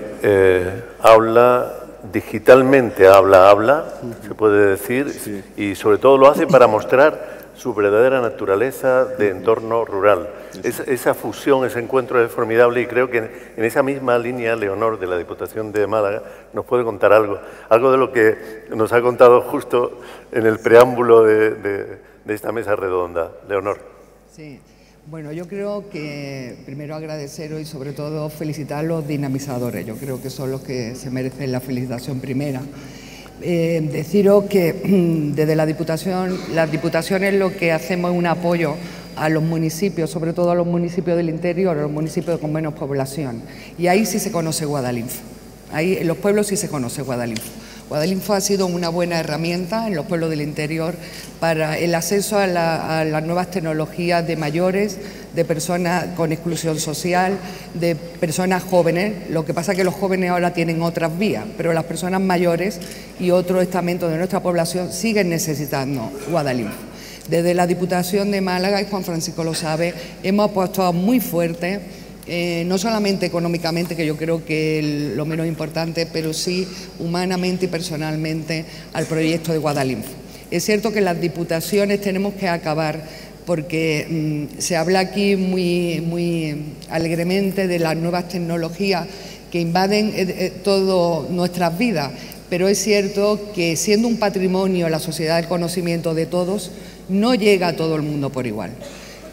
Speaker 3: habla digitalmente, habla, se puede decir, sí. Y sobre todo lo hace para mostrar su verdadera naturaleza de entorno rural. Esa fusión, ese encuentro es formidable y creo que en esa misma línea Leonor de la Diputación de Málaga nos puede contar algo de lo que nos ha contado justo en el preámbulo de esta mesa redonda. Leonor.
Speaker 14: Sí, bueno, yo creo que primero agradeceros y sobre todo felicitar a los dinamizadores. Yo creo que son los que se merecen la felicitación primera. Deciros que desde las diputaciones lo que hacemos es un apoyo a los municipios, sobre todo a los municipios del interior, a los municipios con menos población. Y ahí sí se conoce Guadalinfo. Ahí en los pueblos sí se conoce Guadalinfo. Guadalinfo ha sido una buena herramienta en los pueblos del interior para el acceso a las nuevas tecnologías de mayores, de personas con exclusión social, de personas jóvenes. Lo que pasa es que los jóvenes ahora tienen otras vías, pero las personas mayores y otros estamentos de nuestra población siguen necesitando Guadalinfo. Desde la Diputación de Málaga, y Juan Francisco lo sabe, hemos apostado muy fuerte no solamente económicamente, que yo creo que es lo menos importante, pero sí humanamente y personalmente al proyecto de Guadalinfo. Es cierto que las diputaciones tenemos que acabar, porque se habla aquí muy alegremente de las nuevas tecnologías que invaden todas nuestras vidas, pero es cierto que siendo un patrimonio la sociedad del conocimiento de todos, no llega a todo el mundo por igual.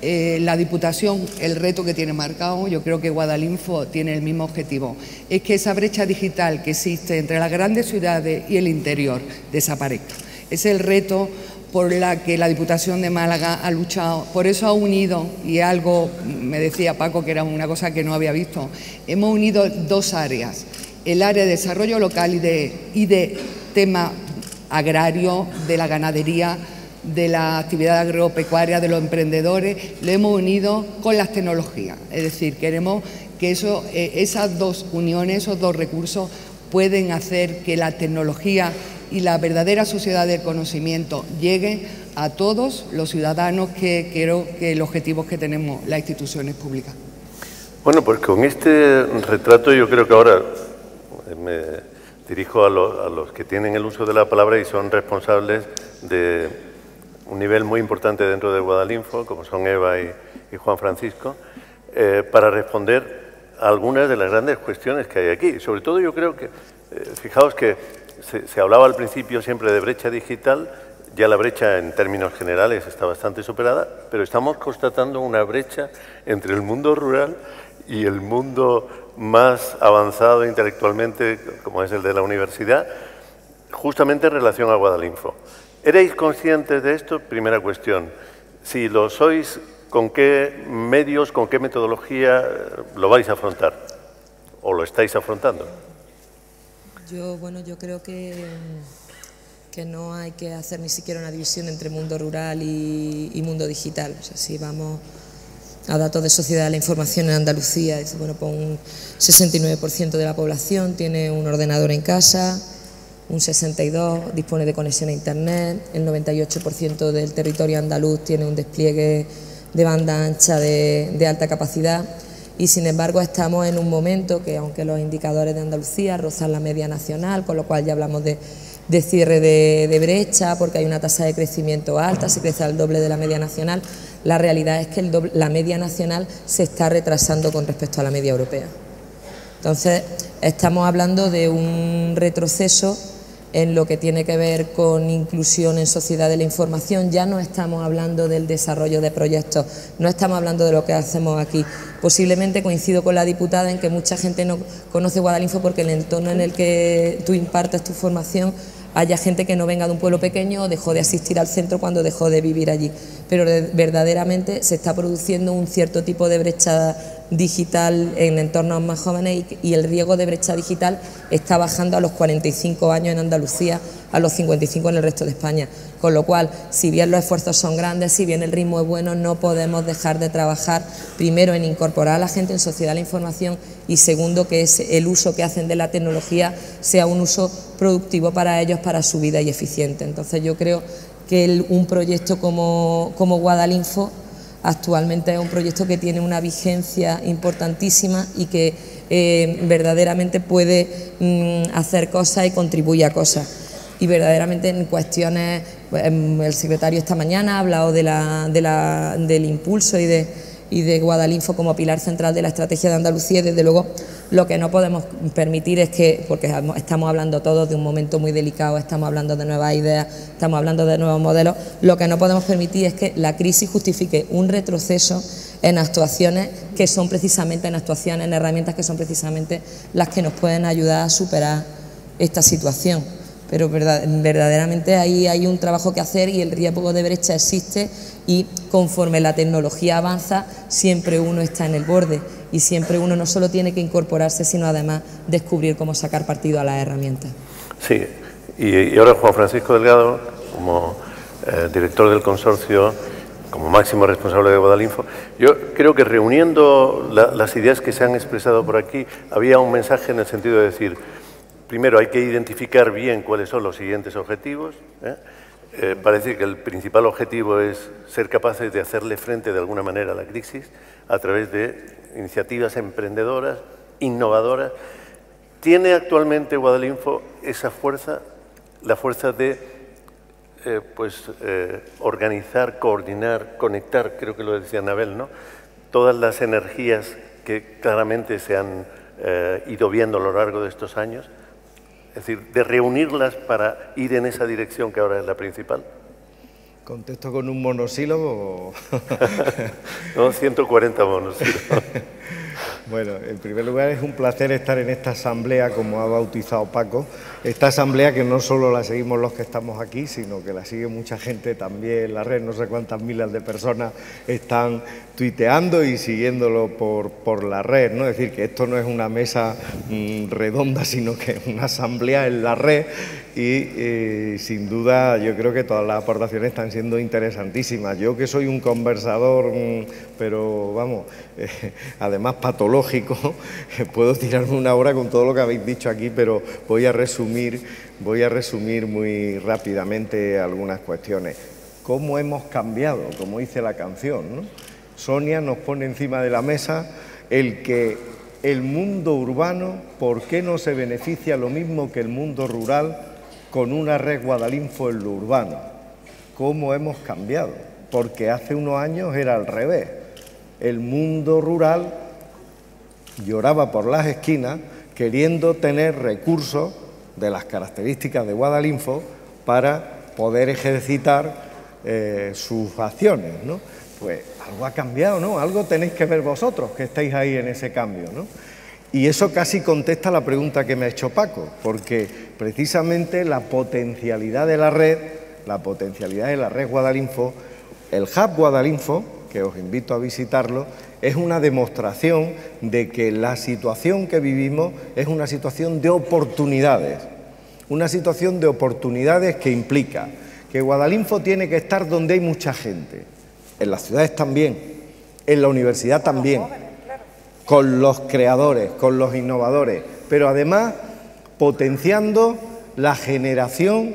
Speaker 14: La Diputación, el reto que tiene marcado, yo creo que Guadalinfo tiene el mismo objetivo, es que esa brecha digital que existe entre las grandes ciudades y el interior desaparezca. Es el reto por la que la Diputación de Málaga ha luchado, por eso ha unido, y algo, me decía Paco que era una cosa que no había visto, hemos unido dos áreas, el área de desarrollo local y de tema agrario, de la ganadería, de la actividad agropecuaria, de los emprendedores, lo hemos unido con las tecnologías. Es decir, queremos que esas dos uniones, esos dos recursos pueden hacer que la tecnología y la verdadera sociedad del conocimiento llegue a todos los ciudadanos, que creo que el objetivo que tenemos las instituciones públicas.
Speaker 3: Bueno, pues con este retrato yo creo que ahora me dirijo a los que tienen el uso de la palabra y son responsables de un nivel muy importante dentro de Guadalinfo, como son Eva y Juan Francisco, para responder a algunas de las grandes cuestiones que hay aquí. Sobre todo yo creo que, fijaos que se hablaba al principio siempre de brecha digital, ya la brecha en términos generales está bastante superada, pero estamos constatando una brecha entre el mundo rural y el mundo más avanzado intelectualmente, como es el de la universidad, justamente en relación a Guadalinfo. ¿Erais conscientes de esto? Primera cuestión. Si lo sois, ¿con qué medios, con qué metodología lo vais a afrontar? ¿O lo estáis afrontando?
Speaker 15: Yo creo que no hay que hacer ni siquiera una división entre mundo rural y mundo digital. O sea, si vamos a datos de Sociedad de la Información en Andalucía, pues un 69% de la población tiene un ordenador en casa, un 62% dispone de conexión a Internet, el 98% del territorio andaluz tiene un despliegue de banda ancha de alta capacidad. Y sin embargo estamos en un momento que, aunque los indicadores de Andalucía rozan la media nacional, con lo cual ya hablamos de cierre de brecha, porque hay una tasa de crecimiento alta, se crece al doble de la media nacional, la realidad es que la media nacional se está retrasando con respecto a la media europea. Entonces estamos hablando de un retroceso en lo que tiene que ver con inclusión en sociedad de la información. Ya no estamos hablando del desarrollo de proyectos, no estamos hablando de lo que hacemos aquí. Posiblemente coincido con la diputada en que mucha gente no conoce Guadalinfo porque el entorno en el que tú impartes tu formación haya gente que no venga de un pueblo pequeño o dejó de asistir al centro cuando dejó de vivir allí. Pero verdaderamente se está produciendo un cierto tipo de brecha digital en entornos más jóvenes y el riesgo de brecha digital está bajando a los 45 años en Andalucía, a los 55 en el resto de España. Con lo cual, si bien los esfuerzos son grandes, si bien el ritmo es bueno, no podemos dejar de trabajar primero en incorporar a la gente en sociedad de la información y segundo, que el uso que hacen de la tecnología sea un uso productivo para ellos, para su vida y eficiente. Entonces yo creo que un proyecto como Guadalinfo actualmente es un proyecto que tiene una vigencia importantísima y que verdaderamente puede hacer cosas y contribuye a cosas. Y verdaderamente en cuestiones, el secretario esta mañana ha hablado del impulso y de Guadalinfo como pilar central de la estrategia de Andalucía y desde luego lo que no podemos permitir es que, porque estamos hablando todos de un momento muy delicado, estamos hablando de nuevas ideas, estamos hablando de nuevos modelos, lo que no podemos permitir es que la crisis justifique un retroceso en actuaciones que son precisamente, en herramientas que son precisamente las que nos pueden ayudar a superar esta situación. Pero verdaderamente ahí hay un trabajo que hacer y el riesgo de brecha existe y conforme la tecnología avanza siempre uno está en el borde y siempre uno no solo tiene que incorporarse sino además descubrir cómo sacar partido a las herramientas.
Speaker 3: Sí, y ahora Juan Francisco Delgado, como director del consorcio, como máximo responsable de Guadalinfo, yo creo que reuniendo las ideas que se han expresado por aquí había un mensaje en el sentido de decir: primero, hay que identificar bien cuáles son los siguientes objetivos, parece que el principal objetivo es ser capaces de hacerle frente de alguna manera a la crisis a través de iniciativas emprendedoras, innovadoras. ¿Tiene actualmente Guadalinfo esa fuerza, la fuerza de organizar, coordinar, conectar, creo que lo decía Anabel, ¿no?, todas las energías que claramente se han ido viendo a lo largo de estos años? Es decir, de reunirlas para ir en esa dirección que ahora es la principal.
Speaker 16: ¿Contesto con un monosílabo?
Speaker 3: No, 140 monosílabos.
Speaker 16: Bueno, en primer lugar es un placer estar en esta asamblea, como ha bautizado Paco, esta asamblea que no solo la seguimos los que estamos aquí, sino que la sigue mucha gente también en la red, no sé cuántas miles de personas están tuiteando y siguiéndolo por la red, ¿no? Es decir, que esto no es una mesa redonda, sino que es una asamblea en la red y sin duda yo creo que todas las aportaciones están siendo interesantísimas. Yo que soy un conversador, pero vamos, además patológico, puedo tirarme una hora con todo lo que habéis dicho aquí, pero voy a resumir muy rápidamente algunas cuestiones. ¿Cómo hemos cambiado? Como dice la canción, ¿no? Sonia nos pone encima de la mesa el que el mundo urbano, ¿por qué no se beneficia lo mismo que el mundo rural con una red Guadalinfo en lo urbano? ¿Cómo hemos cambiado? Porque hace unos años era al revés. El mundo rural lloraba por las esquinas queriendo tener recursos de las características de Guadalinfo para poder ejercitar sus acciones, ¿no? Pues algo ha cambiado, ¿no? Algo tenéis que ver vosotros, que estáis ahí en ese cambio, ¿no? Y eso casi contesta la pregunta que me ha hecho Paco, porque precisamente la potencialidad de la red Guadalinfo, el Hub Guadalinfo, que os invito a visitarlo, es una demostración de que la situación que vivimos es una situación de oportunidades que implica que Guadalinfo tiene que estar donde hay mucha gente, en las ciudades también, en la universidad también, con los creadores, con los innovadores, pero además potenciando la generación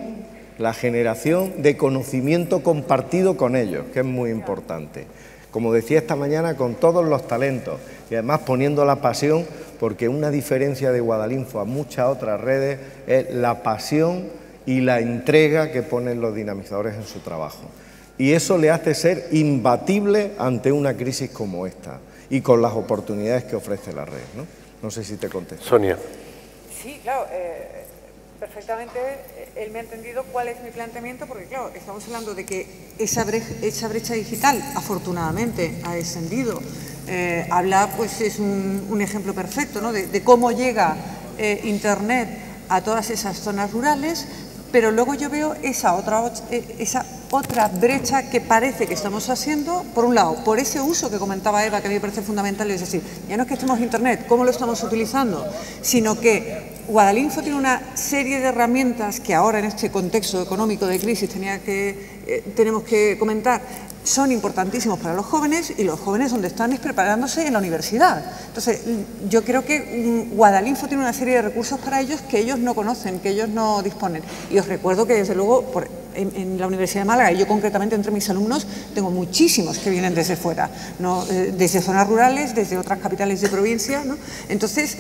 Speaker 16: de conocimiento compartido con ellos, que es muy importante. Como decía esta mañana, con todos los talentos y además poniendo la pasión, porque una diferencia de Guadalinfo a muchas otras redes es la pasión y la entrega que ponen los dinamizadores en su trabajo. Y eso le hace ser imbatible ante una crisis como esta y con las oportunidades que ofrece la red, ¿no? No sé si te contesto.
Speaker 3: Sonia.
Speaker 4: Sí, claro, perfectamente él me ha entendido cuál es mi planteamiento, porque claro, estamos hablando de que esa brecha digital afortunadamente ha descendido. Habla, pues es un ejemplo perfecto, ¿no?, de cómo llega Internet a todas esas zonas rurales, pero luego yo veo esa otra brecha que parece que estamos haciendo, por un lado, por ese uso que comentaba Eva, que a mí me parece fundamental, es decir, ya no es que estemos Internet, cómo lo estamos utilizando, sino que Guadalinfo tiene una serie de herramientas que ahora en este contexto económico de crisis tenemos que comentar, son importantísimos para los jóvenes, y los jóvenes donde están es preparándose en la universidad. Entonces, yo creo que Guadalinfo tiene una serie de recursos para ellos que ellos no conocen, que ellos no disponen. Y os recuerdo que, desde luego, en la Universidad de Málaga, y yo concretamente entre mis alumnos, tengo muchísimos que vienen desde fuera, ¿no?, desde zonas rurales, desde otras capitales de provincia, ¿no? Entonces,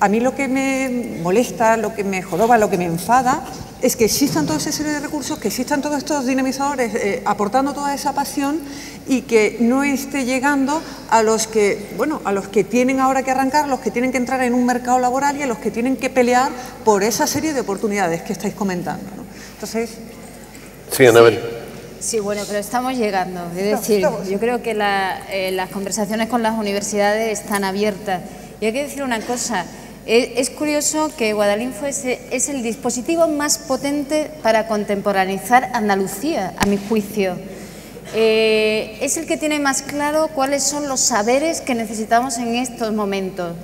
Speaker 4: a mí lo que me molesta, lo que me joroba, lo que me enfada, es que existan toda esa serie de recursos, que existan todos estos dinamizadores aportando toda esa pasión, y que no esté llegando a los que, bueno, a los que tienen ahora que arrancar, los que tienen que entrar en un mercado laboral y a los que tienen que pelear por esa serie de oportunidades que estáis comentando, ¿no? Entonces...
Speaker 3: Sí, Anabel.
Speaker 5: Sí, bueno, pero estamos llegando. Es decir, yo creo que las conversaciones con las universidades están abiertas. Y hay que decir una cosa. Es curioso que Guadalinfo es el dispositivo más potente para contemporaneizar Andalucía, a mi juicio. Es el que tiene más claro cuáles son los saberes que necesitamos en estos momentos.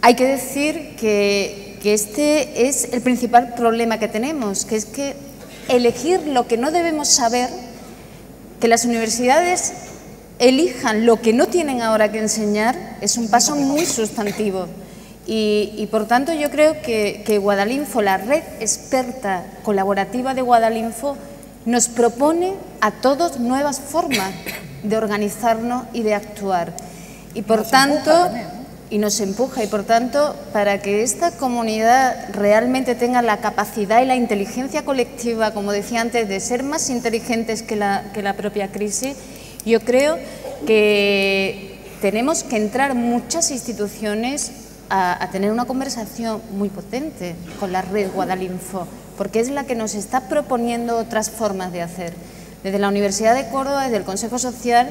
Speaker 5: Hay que decir que este es el principal problema que tenemos, que es que elegir lo que no debemos saber, que las universidades elijan lo que no tienen ahora que enseñar, es un paso muy sustantivo. Y por tanto yo creo que Guadalinfo, la red experta colaborativa de Guadalinfo, nos propone a todos nuevas formas de organizarnos y de actuar. Y por tanto, y nos empuja, y por tanto, para que esta comunidad realmente tenga la capacidad y la inteligencia colectiva, como decía antes, de ser más inteligentes que la propia crisis, yo creo que tenemos que entrar muchas instituciones a tener una conversación muy potente con la red Guadalinfo, porque es la que nos está proponiendo otras formas de hacer. Desde la Universidad de Córdoba, desde el Consejo Social,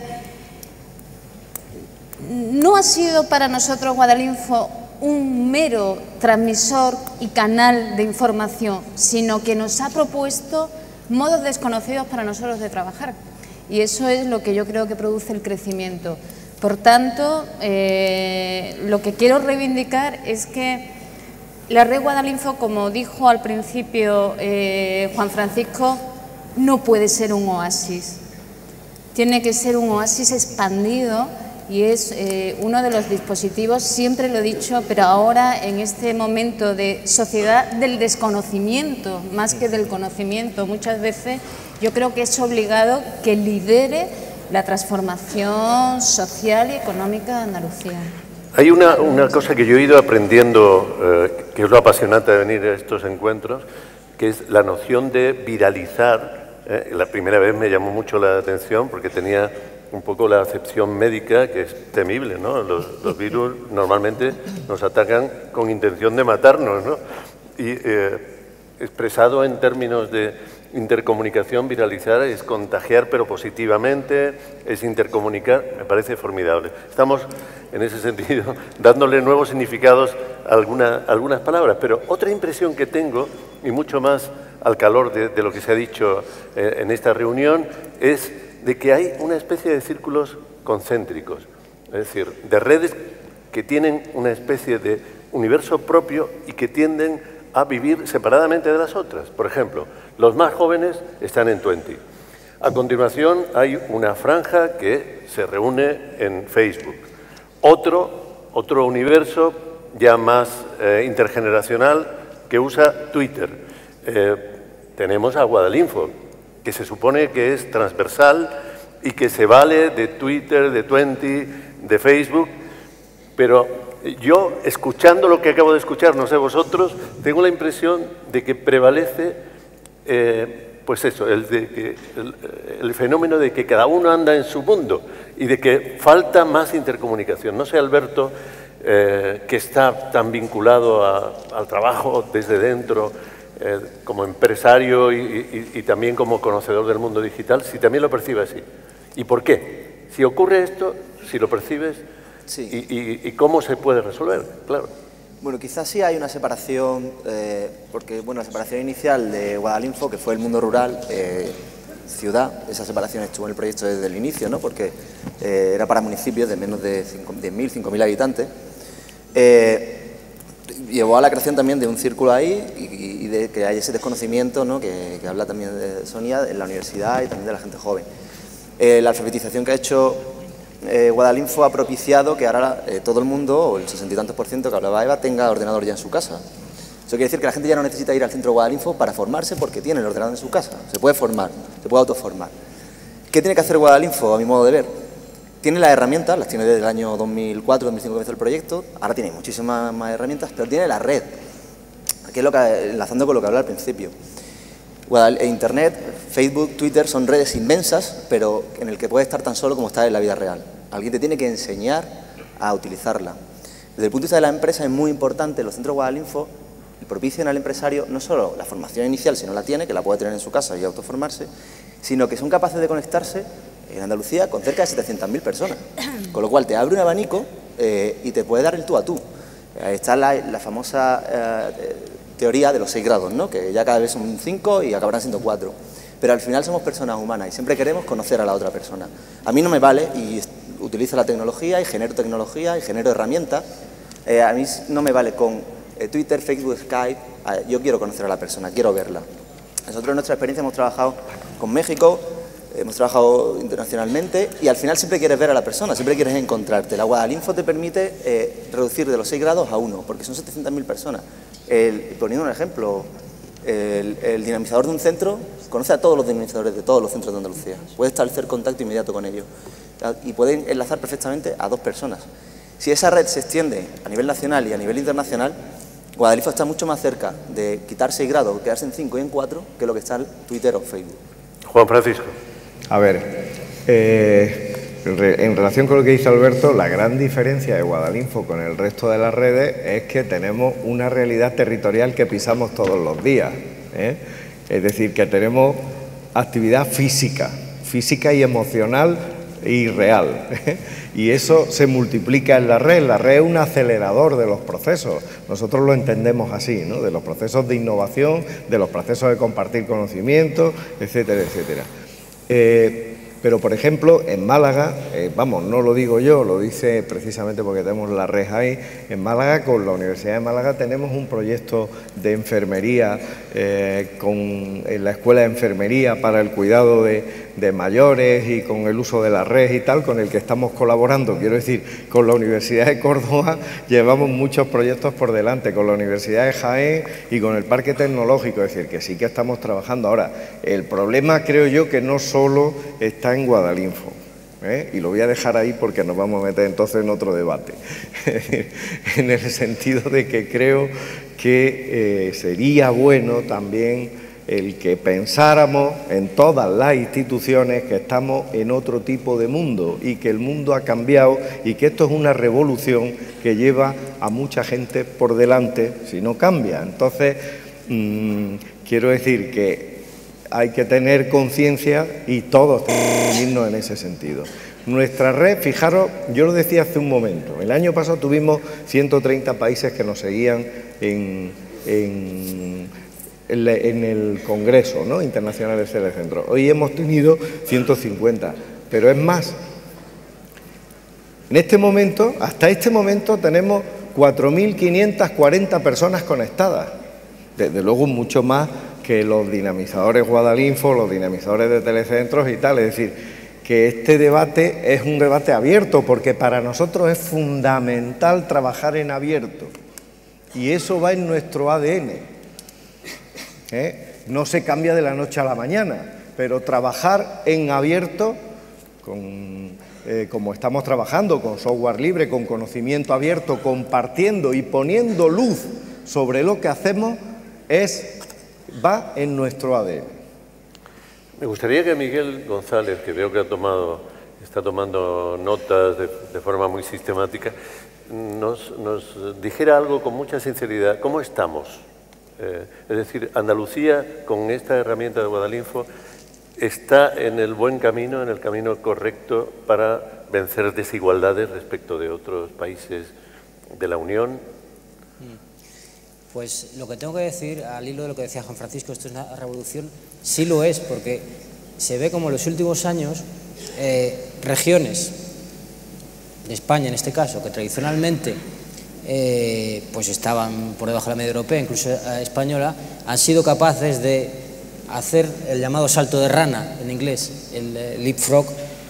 Speaker 5: no ha sido para nosotros Guadalinfo un mero transmisor y canal de información, sino que nos ha propuesto modos desconocidos para nosotros de trabajar. Y eso es lo que yo creo que produce el crecimiento. Por tanto, lo que quiero reivindicar es que la red Guadalinfo, como dijo al principio Juan Francisco, no puede ser un oasis. Tiene que ser un oasis expandido y es uno de los dispositivos, siempre lo he dicho, pero ahora en este momento de sociedad del desconocimiento, más que del conocimiento, muchas veces yo creo que es obligado que lidere la transformación social y económica de Andalucía.
Speaker 3: Hay una cosa que yo he ido aprendiendo, que es lo apasionante de venir a estos encuentros, que es la noción de viralizar. La primera vez me llamó mucho la atención porque tenía un poco la acepción médica, que es temible, ¿no? Los virus normalmente nos atacan con intención de matarnos, ¿no? Y expresado en términos de intercomunicación, viralizar es contagiar pero positivamente, es intercomunicar, me parece formidable. Estamos, en ese sentido, dándole nuevos significados a algunas palabras, pero otra impresión que tengo, y mucho más al calor de lo que se ha dicho en esta reunión, es de que hay una especie de círculos concéntricos, es decir, de redes que tienen una especie de universo propio y que tienden a vivir separadamente de las otras. Por ejemplo, los más jóvenes están en Twenty. A continuación hay una franja que se reúne en Facebook. Otro universo ya más intergeneracional que usa Twitter. Tenemos a Guadalinfo, que se supone que es transversal y que se vale de Twitter, de Twenty, de Facebook, pero yo, escuchando lo que acabo de escuchar, no sé vosotros, tengo la impresión de que prevalece, pues eso, el fenómeno de que cada uno anda en su mundo y de que falta más intercomunicación. No sé, Alberto, que está tan vinculado al trabajo desde dentro, como empresario y también como conocedor del mundo digital, si también lo percibe así. ¿Y por qué? Si ocurre esto, si lo percibes, sí. ¿Y cómo se puede resolver? Claro.
Speaker 9: Bueno, quizás sí hay una separación, porque bueno, la separación inicial de Guadalinfo, que fue el mundo rural, ciudad, esa separación estuvo en el proyecto desde el inicio, ¿no? Porque era para municipios de menos de 10.000, 5.000 habitantes. Llevó a la creación también de un círculo ahí y de que hay ese desconocimiento, ¿no? que habla también de Sonia en la universidad y también de la gente joven. La alfabetización que ha hecho Guadalinfo ha propiciado que ahora todo el mundo, o el 60 y tantos % que hablaba Eva, tenga ordenador ya en su casa. Eso quiere decir que la gente ya no necesita ir al centro Guadalinfo para formarse porque tiene el ordenador en su casa. Se puede formar, se puede autoformar. ¿Qué tiene que hacer Guadalinfo, a mi modo de ver? Tiene las herramientas, las tiene desde el año 2004, 2005 que empezó el proyecto, ahora tiene muchísimas más herramientas, pero tiene la red, que es lo que, enlazando con lo que hablaba al principio. Internet, Facebook, Twitter son redes inmensas, pero en el que puedes estar tan solo como estás en la vida real. Alguien te tiene que enseñar a utilizarla. Desde el punto de vista de la empresa es muy importante, los centros Guadalinfo propician al empresario no solo la formación inicial, si no la tiene, que la puede tener en su casa y autoformarse, sino que son capaces de conectarse en Andalucía con cerca de 700.000 personas, con lo cual te abre un abanico y te puede dar el tú a tú. Está la famosa teoría de los 6 grados, ¿no? Que ya cada vez son 5 y acabarán siendo 4. Pero al final somos personas humanas y siempre queremos conocer a la otra persona. A mí no me vale y utilizo la tecnología y genero herramientas. A mí no me vale con Twitter, Facebook, Skype. Yo quiero conocer a la persona, quiero verla. Nosotros en nuestra experiencia hemos trabajado con México, hemos trabajado internacionalmente y al final siempre quieres ver a la persona, siempre quieres encontrarte. La Guadalinfo te permite reducir de los 6 grados a 1, porque son 700.000 personas. Poniendo un ejemplo, el dinamizador de un centro conoce a todos los dinamizadores de todos los centros de Andalucía, puede establecer contacto inmediato con ellos y pueden enlazar perfectamente a 2 personas. Si esa red se extiende a nivel nacional y a nivel internacional, Guadalinfo está mucho más cerca de quitar 6 grados o quedarse en 5 y en 4 que lo que está en Twitter o Facebook.
Speaker 3: Juan Francisco.
Speaker 16: A ver, en relación con lo que dice Alberto, la gran diferencia de Guadalinfo con el resto de las redes es que tenemos una realidad territorial que pisamos todos los días, ¿eh? Es decir, que tenemos actividad física y emocional y real, ¿eh? Y eso se multiplica en la red. La red es un acelerador de los procesos, nosotros lo entendemos así, ¿no? De los procesos de innovación, de los procesos de compartir conocimiento, etcétera, etcétera. Pero, por ejemplo, en Málaga, vamos, no lo digo yo, lo dice precisamente porque tenemos la red ahí, en Málaga, con la Universidad de Málaga, tenemos un proyecto de enfermería, en la Escuela de Enfermería para el cuidado de mayores y con el uso de la red y tal, con el que estamos colaborando. Quiero decir, con la Universidad de Córdoba llevamos muchos proyectos por delante, con la Universidad de Jaén y con el Parque Tecnológico, es decir, que sí que estamos trabajando. Ahora, el problema creo yo que no solo está en Guadalinfo, y lo voy a dejar ahí porque nos vamos a meter entonces en otro debate, en el sentido de que creo que sería bueno también el que pensáramos en todas las instituciones que estamos en otro tipo de mundo y que el mundo ha cambiado y que esto es una revolución que lleva a mucha gente por delante si no cambia. Entonces, quiero decir que hay que tener conciencia y todos tenemos que irnos en ese sentido. Nuestra red, fijaros, yo lo decía hace un momento, el año pasado tuvimos 130 países que nos seguían en el Congreso, ¿no?, Internacional del Telecentro. Hoy hemos tenido 150, pero es más. En este momento, hasta este momento, tenemos 4.540 personas conectadas. Desde luego mucho más que los dinamizadores Guadalinfo, los dinamizadores de telecentros y tal. Es decir, que este debate es un debate abierto, porque para nosotros es fundamental trabajar en abierto. Y eso va en nuestro ADN. No se cambia de la noche a la mañana, pero trabajar en abierto, como estamos trabajando, con software libre, con conocimiento abierto, compartiendo y poniendo luz sobre lo que hacemos, va en nuestro ADN.
Speaker 3: Me gustaría que Miguel González, que veo que está tomando notas de forma muy sistemática, nos dijera algo con mucha sinceridad. ¿Cómo estamos? Es decir, Andalucía, con esta herramienta de Guadalinfo, está en el buen camino, en el camino correcto para vencer desigualdades respecto de otros países de la Unión.
Speaker 8: Pues lo que tengo que decir, al hilo de lo que decía Juan Francisco, esto es una revolución, sí lo es, porque se ve como en los últimos años regiones de España, en este caso, que tradicionalmente pues estaban por debajo de la media europea, incluso española, han sido capaces de hacer el llamado salto de rana, en inglés, el leapfrog,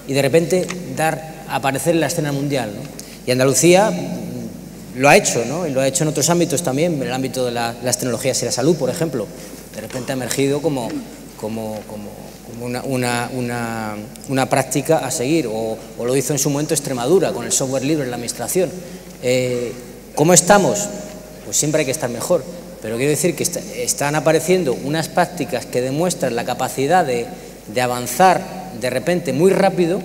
Speaker 8: y de repente aparecer en la escena mundial, ¿no? Y Andalucía lo ha hecho, ¿no? Y lo ha hecho en otros ámbitos también, en el ámbito de las tecnologías y la salud, por ejemplo. De repente ha emergido como una práctica a seguir, o lo hizo en su momento Extremadura, con el software libre en la administración. ¿Cómo estamos? Pues siempre hay que estar mejor, pero quiero decir que están apareciendo unas prácticas que demuestran la capacidad de avanzar de repente muy rápido,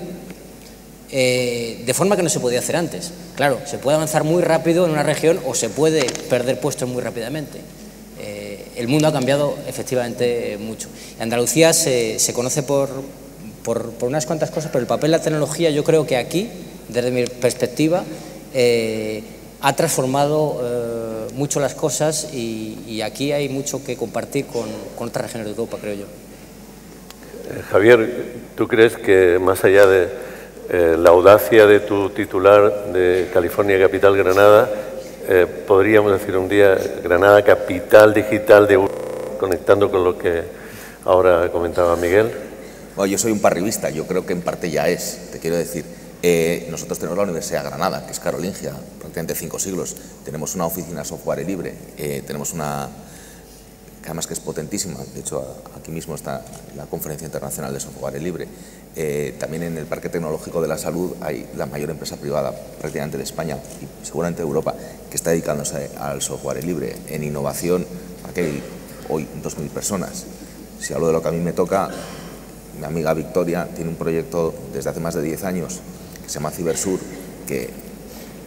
Speaker 8: de forma que no se podía hacer antes. Claro, se puede avanzar muy rápido en una región o se puede perder puestos muy rápidamente. El mundo ha cambiado efectivamente mucho. Andalucía se conoce por unas cuantas cosas, pero el papel de la tecnología, yo creo que aquí, desde mi perspectiva, ha transformado mucho las cosas y aquí hay mucho que compartir con otras regiones de Europa, creo yo.
Speaker 3: Javier, ¿tú crees que más allá de la audacia de tu titular de California Capital Granada, podríamos decir un día Granada capital digital de Europa, conectando con lo que ahora comentaba Miguel?
Speaker 7: Bueno, yo soy un parribista, yo creo que en parte ya es, te quiero decir. Nosotros tenemos la Universidad de Granada, que es carolingia, prácticamente 5 siglos. Tenemos una oficina software libre, tenemos que además que es potentísima. De hecho, aquí mismo está la Conferencia Internacional de Software Libre. También en el Parque Tecnológico de la Salud hay la mayor empresa privada prácticamente de España y seguramente de Europa que está dedicándose al software libre. En innovación, aquí hay hoy 2.000 personas. Si hablo de lo que a mí me toca, mi amiga Victoria tiene un proyecto desde hace más de 10 años que se llama Cibersur, que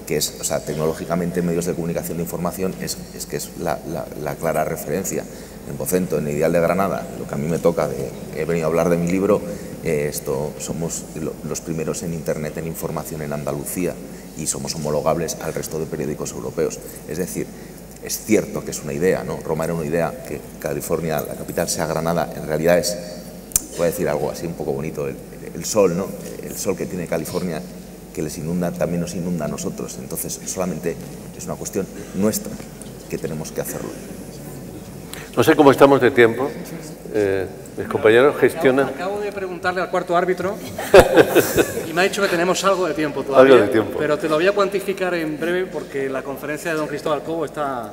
Speaker 7: es, o sea, tecnológicamente en medios de comunicación de información es la clara referencia. En Vocento, en Ideal de Granada, lo que a mí me toca, he venido a hablar de mi libro, somos los primeros en Internet en información en Andalucía y somos homologables al resto de periódicos europeos. Es decir, es cierto que es una idea, ¿no? Roma era una idea, que California, la capital, sea Granada, en realidad es, voy a decir algo así un poco bonito, el sol, ¿no? El sol que tiene California, que les inunda, también nos inunda a nosotros. Entonces, solamente es una cuestión nuestra que tenemos que hacerlo.
Speaker 3: No sé cómo estamos de tiempo. Mis compañeros gestionan...
Speaker 1: Acabo de preguntarle al cuarto árbitro y me ha dicho que tenemos algo de tiempo todavía.
Speaker 3: Algo de tiempo.
Speaker 1: Pero te lo voy a cuantificar en breve porque la conferencia de don Cristóbal Cobo está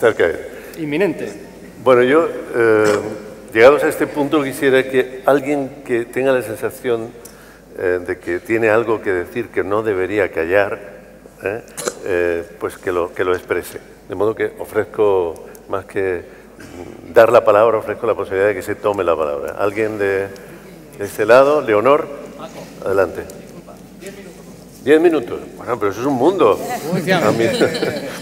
Speaker 3: al caer.
Speaker 1: Inminente.
Speaker 3: Bueno, yo, llegados a este punto, quisiera que alguien que tenga la sensación de que tiene algo que decir que no debería callar, pues que lo exprese. De modo que ofrezco, más que dar la palabra, ofrezco la posibilidad de que se tome la palabra. ¿Alguien de este lado? Leonor, adelante. 10 minutos. Bueno, pero eso es un mundo.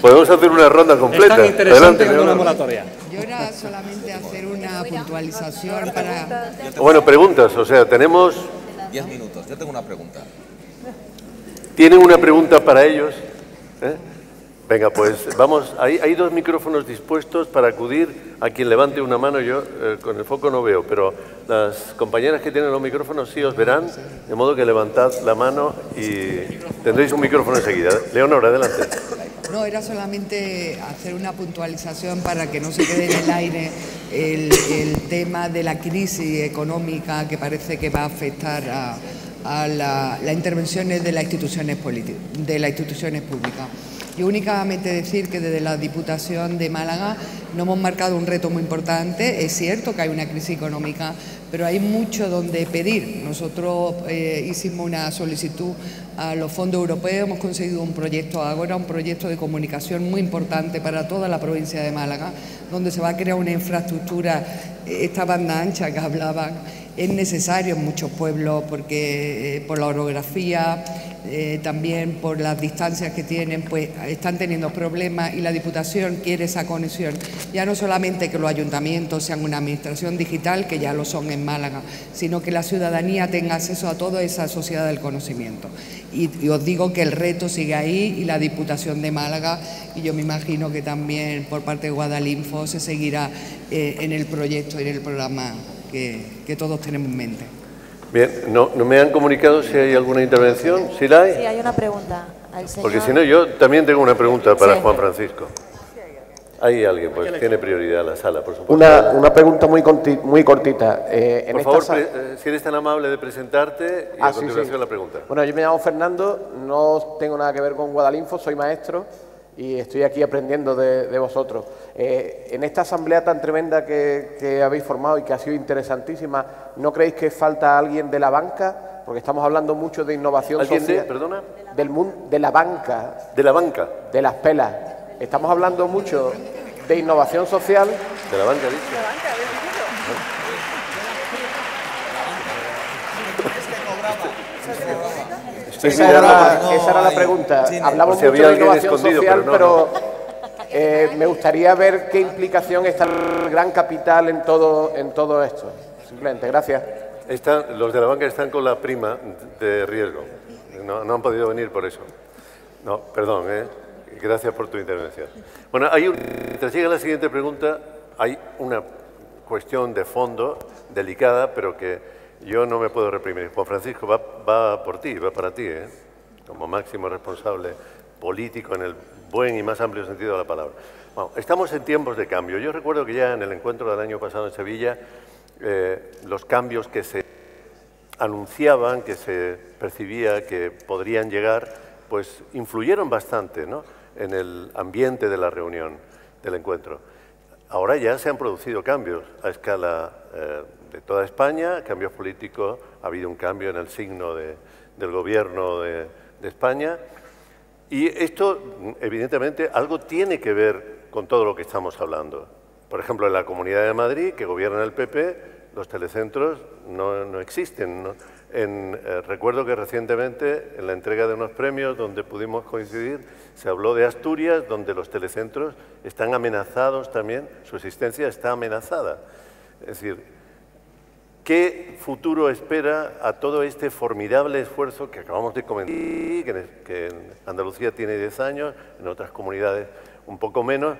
Speaker 3: Podemos hacer una ronda completa.
Speaker 1: Es tan interesante como una
Speaker 3: Leonor.
Speaker 1: moratoria.
Speaker 14: Yo era solamente hacer una puntualización para...
Speaker 3: Bueno, preguntas. O sea, tenemos...
Speaker 7: 10 minutos. Yo tengo una pregunta.
Speaker 3: ¿Tienen una pregunta para ellos? Venga, pues vamos. Hay 2 micrófonos dispuestos para acudir a quien levante una mano. Yo con el foco no veo, pero las compañeras que tienen los micrófonos sí os verán, de modo que levantad la mano y tendréis un micrófono enseguida. Leonor, adelante.
Speaker 14: No, era solamente hacer una puntualización para que no se quede en el aire el tema de la crisis económica que parece que va a afectar a las intervenciones de las instituciones públicas. Y únicamente decir que desde la Diputación de Málaga nos hemos marcado un reto muy importante. Es cierto que hay una crisis económica, pero hay mucho donde pedir. Nosotros hicimos una solicitud a los fondos europeos, hemos conseguido un proyecto Ágora, un proyecto de comunicación muy importante para toda la provincia de Málaga, donde se va a crear una infraestructura, esta banda ancha que hablaban, es necesario en muchos pueblos porque por la orografía, también por las distancias que tienen, pues están teniendo problemas y la Diputación quiere esa conexión. Ya no solamente que los ayuntamientos sean una administración digital, que ya lo son en Málaga, sino que la ciudadanía tenga acceso a toda esa sociedad del conocimiento. Y os digo que el reto sigue ahí y la Diputación de Málaga, y yo me imagino que también por parte de Guadalinfo se seguirá en el proyecto y en el programa que todos tenemos en mente.
Speaker 3: Bien, no me han comunicado si hay alguna intervención. ¿Sí la hay?
Speaker 2: Sí, hay una pregunta al señor.
Speaker 3: Porque si no, yo también tengo una pregunta para
Speaker 2: Sí.
Speaker 3: Juan Francisco. Hay alguien, pues tiene prioridad la sala, por supuesto.
Speaker 17: Una pregunta muy cortita.
Speaker 3: Por favor, si eres tan amable de presentarte y a continuación la pregunta.
Speaker 17: Bueno, yo me llamo Fernando, no tengo nada que ver con Guadalinfo, soy maestro y estoy aquí aprendiendo de vosotros. En esta asamblea tan tremenda que habéis formado y que ha sido interesantísima, ¿no creéis que falta alguien de la banca? Porque estamos hablando mucho de innovación social.
Speaker 3: ¿Alguien de, perdona?
Speaker 17: Del mundo, de la banca.
Speaker 3: ¿De la banca?
Speaker 17: De las pelas. Estamos hablando mucho de innovación social.
Speaker 3: ¿De la banca, dice?
Speaker 17: Esa era la pregunta. Hablamos mucho de innovación social, pero me gustaría ver qué implicación está el gran capital en todo esto. Simplemente, gracias.
Speaker 3: Los de la banca están con la prima de riesgo. No han podido venir por eso. No, perdón, gracias por tu intervención. Bueno, mientras llega la siguiente pregunta, hay una cuestión de fondo delicada, pero que yo no me puedo reprimir. Juan Francisco, va por ti, va para ti, como máximo responsable político en el buen y más amplio sentido de la palabra. Bueno, estamos en tiempos de cambio. Yo recuerdo que ya en el encuentro del año pasado en Sevilla, los cambios que se anunciaban, que se percibía que podrían llegar, pues influyeron bastante, ¿no?, en el ambiente de la reunión, del encuentro. ahora ya se han producido cambios a escala de toda España, cambios políticos, ha habido un cambio en el signo del gobierno de España, y esto, evidentemente, algo tiene que ver con todo lo que estamos hablando. Por ejemplo, en la Comunidad de Madrid, que gobierna el PP, los telecentros no existen, ¿no? Recuerdo que recientemente, en la entrega de unos premios donde pudimos coincidir, se habló de Asturias, donde los telecentros están amenazados también, su existencia está amenazada. Es decir, ¿qué futuro espera a todo este formidable esfuerzo que acabamos de comentar, que en Andalucía tiene 10 años, en otras comunidades un poco menos,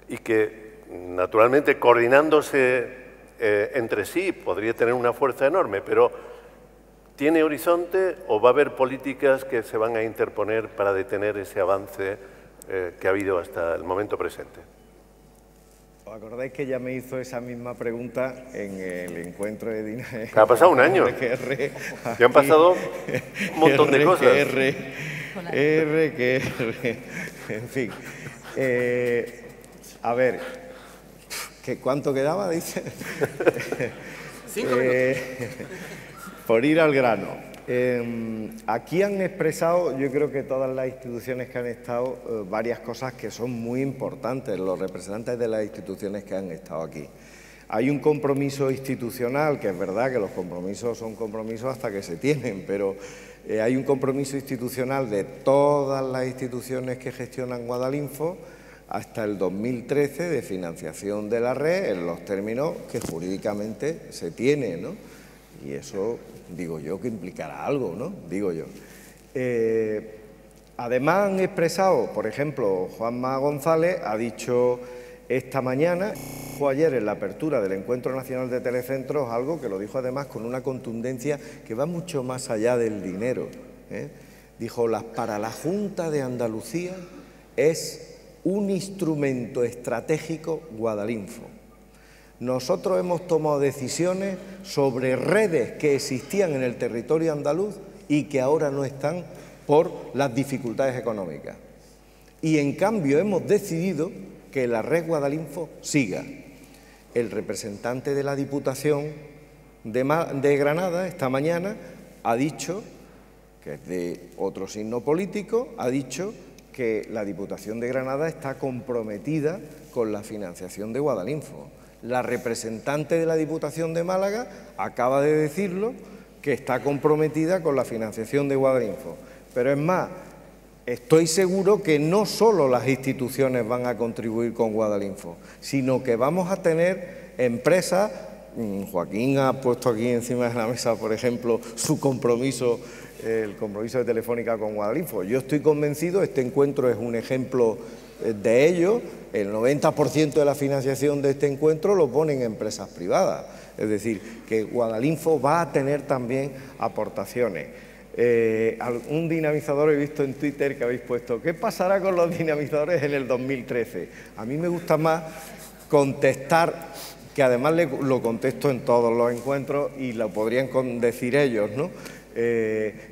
Speaker 3: y que naturalmente coordinándose entre sí podría tener una fuerza enorme, pero ¿tiene horizonte o va a haber políticas que se van a interponer para detener ese avance que ha habido hasta el momento presente?
Speaker 16: ¿Os acordáis que ya me hizo esa misma pregunta en el encuentro de Dinamarca?
Speaker 3: Ha pasado un año. Ya han pasado un montón de cosas.
Speaker 16: En fin. A ver, ¿cuánto quedaba? Dice.
Speaker 1: 5 minutos.
Speaker 16: Por ir al grano. Aquí han expresado, yo creo que todas las instituciones que han estado, varias cosas que son muy importantes, los representantes de las instituciones que han estado aquí. Hay un compromiso institucional, que es verdad que los compromisos son compromisos hasta que se tienen, pero hay un compromiso institucional de todas las instituciones que gestionan Guadalinfo hasta el 2013 de financiación de la red en los términos que jurídicamente se tiene, ¿no? Y eso, digo yo, que implicará algo, ¿no? Digo yo. Además han expresado, por ejemplo, Juanma González ha dicho esta mañana, dijo ayer en la apertura del Encuentro Nacional de Telecentros, algo que lo dijo además con una contundencia que va mucho más allá del dinero, ¿eh? Dijo, para la Junta de Andalucía es un instrumento estratégico Guadalinfo. Nosotros hemos tomado decisiones sobre redes que existían en el territorio andaluz y que ahora no están por las dificultades económicas. Y en cambio hemos decidido que la red Guadalinfo siga. El representante de la Diputación de Granada esta mañana ha dicho, que es de otro signo político, ha dicho que la Diputación de Granada está comprometida con la financiación de Guadalinfo. La representante de la Diputación de Málaga acaba de decirlo, que está comprometida con la financiación de Guadalinfo. Pero es más, estoy seguro que no solo las instituciones van a contribuir con Guadalinfo, sino que vamos a tener empresas. Joaquín ha puesto aquí encima de la mesa, por ejemplo, su compromiso, el compromiso de Telefónica con Guadalinfo. Yo estoy convencido, este encuentro es un ejemplo de ello. El 90% de la financiación de este encuentro lo ponen empresas privadas. Es decir, que Guadalinfo va a tener también aportaciones. Un dinamizador he visto en Twitter que habéis puesto, ¿qué pasará con los dinamizadores en el 2013? A mí me gusta más contestar, que además lo contesto en todos los encuentros y lo podrían decir ellos, ¿no?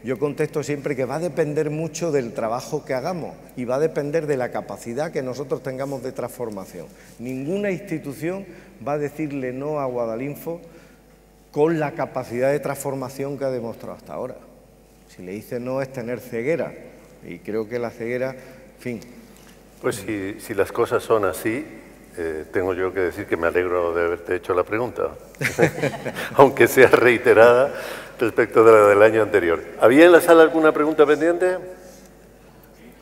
Speaker 16: Yo contesto siempre que va a depender mucho del trabajo que hagamos y va a depender de la capacidad que nosotros tengamos de transformación. Ninguna institución va a decirle no a Guadalinfo con la capacidad de transformación que ha demostrado hasta ahora. Si le dice no es tener ceguera, y creo que la ceguera, en fin.
Speaker 3: Pues si las cosas son así, tengo yo que decir que me alegro de haberte hecho la pregunta, aunque sea reiterada respecto de la del año anterior. ¿Había en la sala alguna pregunta pendiente?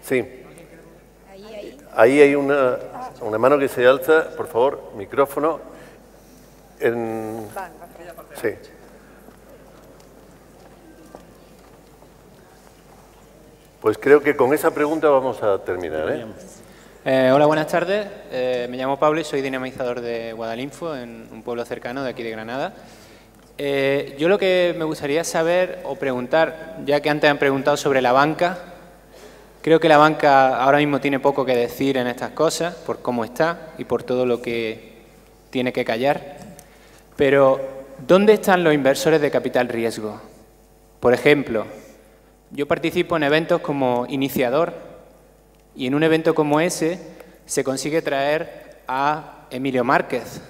Speaker 3: Sí. Ahí hay una mano que se alza. Por favor, micrófono. Sí. Pues creo que con esa pregunta vamos a terminar, ¿eh?
Speaker 18: Hola, buenas tardes. Me llamo Pablo y soy dinamizador de Guadalinfo, en un pueblo cercano de aquí de Granada. Yo lo que me gustaría saber o preguntar, ya que antes han preguntado sobre la banca, creo que la banca ahora mismo tiene poco que decir en estas cosas, por cómo está y por todo lo que tiene que callar. Pero, ¿dónde están los inversores de capital riesgo? Por ejemplo, yo participo en eventos como iniciador y en un evento como ese se consigue traer a Emilio Márquez,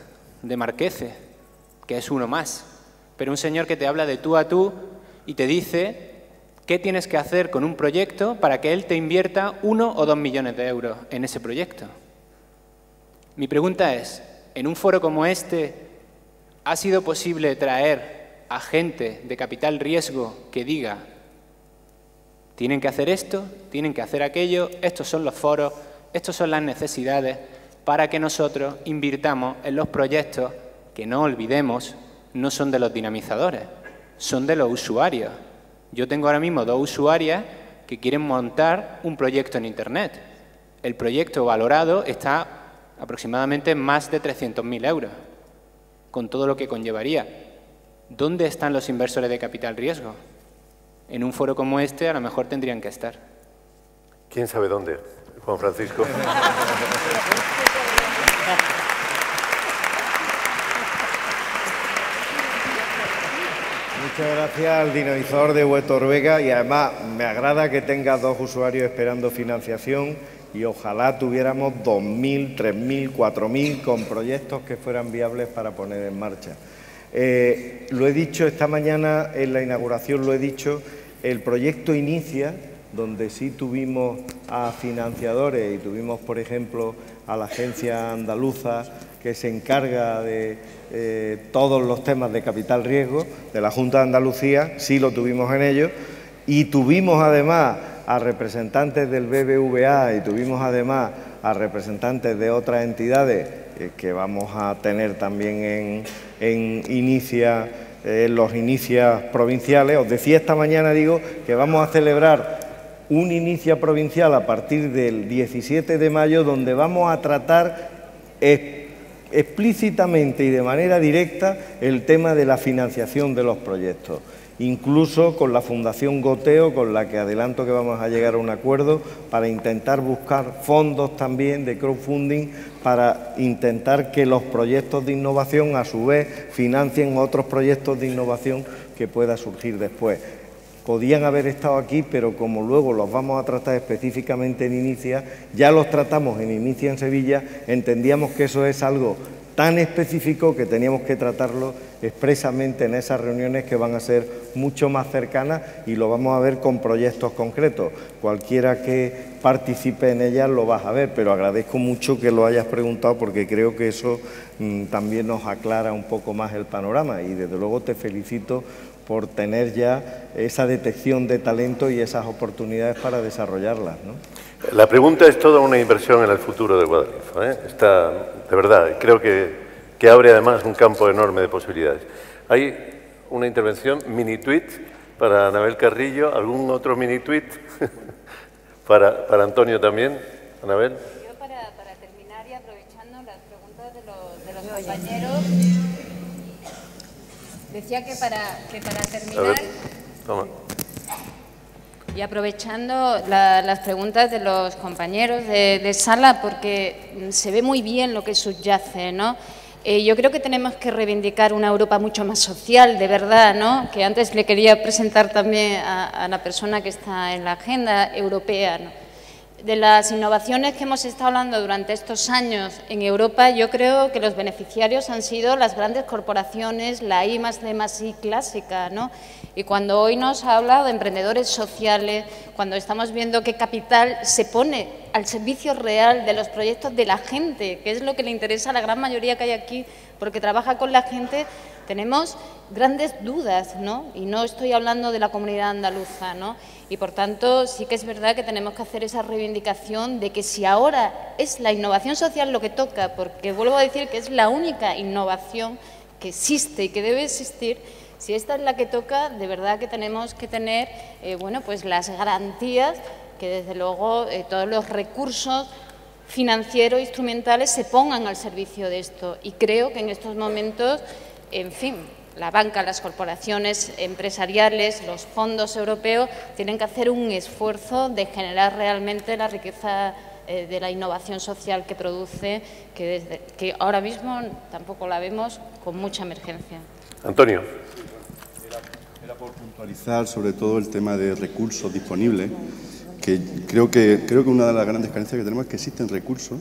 Speaker 18: de Marquese, que es uno más, pero un señor que te habla de tú a tú y te dice qué tienes que hacer con un proyecto para que él te invierta 1 o 2 millones de euros en ese proyecto. Mi pregunta es, ¿en un foro como este ha sido posible traer a gente de capital riesgo que diga tienen que hacer esto, tienen que hacer aquello, estos son los foros, estas son las necesidades para que nosotros invirtamos en los proyectos que, no olvidemos, no son de los dinamizadores, son de los usuarios? Yo tengo ahora mismo 2 usuarias que quieren montar un proyecto en Internet. El proyecto valorado está aproximadamente en más de 300.000 euros, con todo lo que conllevaría. ¿Dónde están los inversores de capital riesgo? En un foro como este a lo mejor tendrían que estar.
Speaker 3: ¿Quién sabe dónde, Juan Francisco?
Speaker 16: Muchas gracias al dinamizador de Huétor Vega, y además me agrada que tenga 2 usuarios esperando financiación y ojalá tuviéramos 2.000, 3.000, 4.000 con proyectos que fueran viables para poner en marcha. Lo he dicho esta mañana en la inauguración, el proyecto Inicia, donde sí tuvimos a financiadores y tuvimos, por ejemplo, a la agencia andaluza que se encarga de todos los temas de capital riesgo, de la Junta de Andalucía, sí lo tuvimos en ello, y tuvimos además a representantes del BBVA y tuvimos además a representantes de otras entidades que vamos a tener también en los inicias provinciales. Os decía esta mañana, que vamos a celebrar un inicia provincial a partir del 17 de mayo, donde vamos a tratar explícitamente y de manera directa el tema de la financiación de los proyectos, incluso con la Fundación Goteo, con la que adelanto que vamos a llegar a un acuerdo para intentar buscar fondos también de crowdfunding para intentar que los proyectos de innovación a su vez financien otros proyectos de innovación que pueda surgir después. Podían haber estado aquí, pero como luego los vamos a tratar específicamente en Inicia, ya los tratamos en Inicia en Sevilla, entendíamos que eso es algo tan específico que teníamos que tratarlo expresamente en esas reuniones que van a ser mucho más cercanas y lo vamos a ver con proyectos concretos. Cualquiera que participe en ellas lo vas a ver, pero agradezco mucho que lo hayas preguntado porque creo que eso también nos aclara un poco más el panorama y desde luego te felicito por tener ya esa detección de talento y esas oportunidades para desarrollarlas, ¿no?
Speaker 3: La pregunta es toda una inversión en el futuro de Guadalinfo, ¿eh? Está, de verdad, creo que abre además un campo enorme de posibilidades. Hay una intervención, mini tweet, para Anabel Carrillo, ¿algún otro mini tweet? para Antonio también, Anabel.
Speaker 5: Yo para terminar y aprovechando las preguntas de los compañeros, decía que para terminar...
Speaker 3: A ver, toma.
Speaker 5: Y aprovechando las preguntas de los compañeros de sala, porque se ve muy bien lo que subyace, ¿no? Yo creo que tenemos que reivindicar una Europa mucho más social, de verdad, ¿no? Que antes le quería presentar también a la persona que está en la agenda europea, ¿no? De las innovaciones que hemos estado hablando durante estos años en Europa, yo creo que los beneficiarios han sido las grandes corporaciones, la I+D+I clásica, ¿no? Y cuando hoy nos ha hablado de emprendedores sociales, cuando estamos viendo que capital se pone al servicio real de los proyectos de la gente, que es lo que le interesa a la gran mayoría que hay aquí, porque trabaja con la gente, tenemos grandes dudas, ¿no? Y no estoy hablando de la comunidad andaluza, ¿no? Y, por tanto, sí que es verdad que tenemos que hacer esa reivindicación de que si ahora es la innovación social lo que toca, porque vuelvo a decir que es la única innovación que existe y que debe existir, si esta es la que toca, de verdad que tenemos que tener bueno, pues las garantías que, desde luego, todos los recursos financieros, instrumentales, se pongan al servicio de esto. Y creo que en estos momentos, en fin, la banca, las corporaciones empresariales, los fondos europeos tienen que hacer un esfuerzo de generar realmente la riqueza de la innovación social que produce, que ahora mismo tampoco la vemos, con mucha emergencia.
Speaker 3: Antonio.
Speaker 13: Era por puntualizar sobre todo el tema de recursos disponibles, que creo que una de las grandes carencias que tenemos es que existen recursos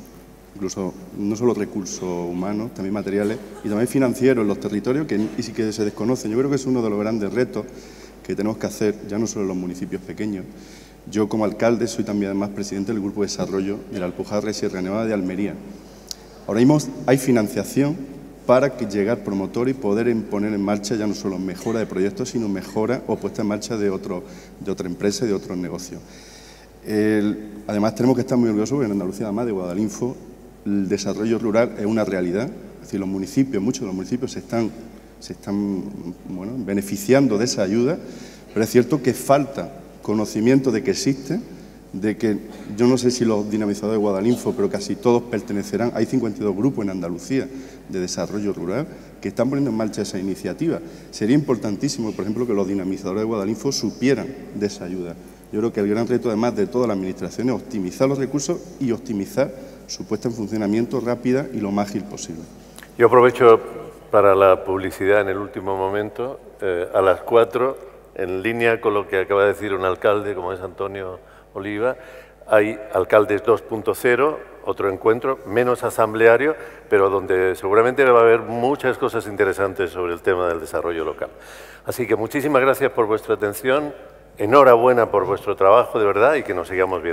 Speaker 13: incluso no solo recursos humanos, también materiales y también financieros en los territorios que se desconocen. Yo creo que es uno de los grandes retos que tenemos que hacer, ya no solo en los municipios pequeños. Yo, como alcalde, soy también además presidente del Grupo de Desarrollo de la Alpujarra y Sierra Nevada de Almería. Ahora mismo hay financiación para llegar promotor y poder poner en marcha ya no solo mejora de proyectos, sino mejora o puesta en marcha de otra empresa y de otros negocios. Además, tenemos que estar muy orgullosos porque en Andalucía, además de Guadalinfo, el desarrollo rural es una realidad. Es decir, muchos de los municipios se están beneficiando de esa ayuda, pero es cierto que falta conocimiento de que existe, de que yo no sé si los dinamizadores de Guadalinfo, pero casi todos pertenecerán. Hay 52 grupos en Andalucía de desarrollo rural que están poniendo en marcha esa iniciativa. Sería importantísimo, por ejemplo, que los dinamizadores de Guadalinfo supieran de esa ayuda. Yo creo que el gran reto, además de toda la Administración, es optimizar los recursos y optimizar su puesta en funcionamiento rápida y lo más ágil posible.
Speaker 3: Yo aprovecho para la publicidad en el último momento, a las 4, en línea con lo que acaba de decir un alcalde, como es Antonio Oliva, hay Alcaldes 2.0, otro encuentro, menos asambleario, pero donde seguramente va a haber muchas cosas interesantes sobre el tema del desarrollo local. Así que muchísimas gracias por vuestra atención, enhorabuena por vuestro trabajo, de verdad, y que nos sigamos viendo.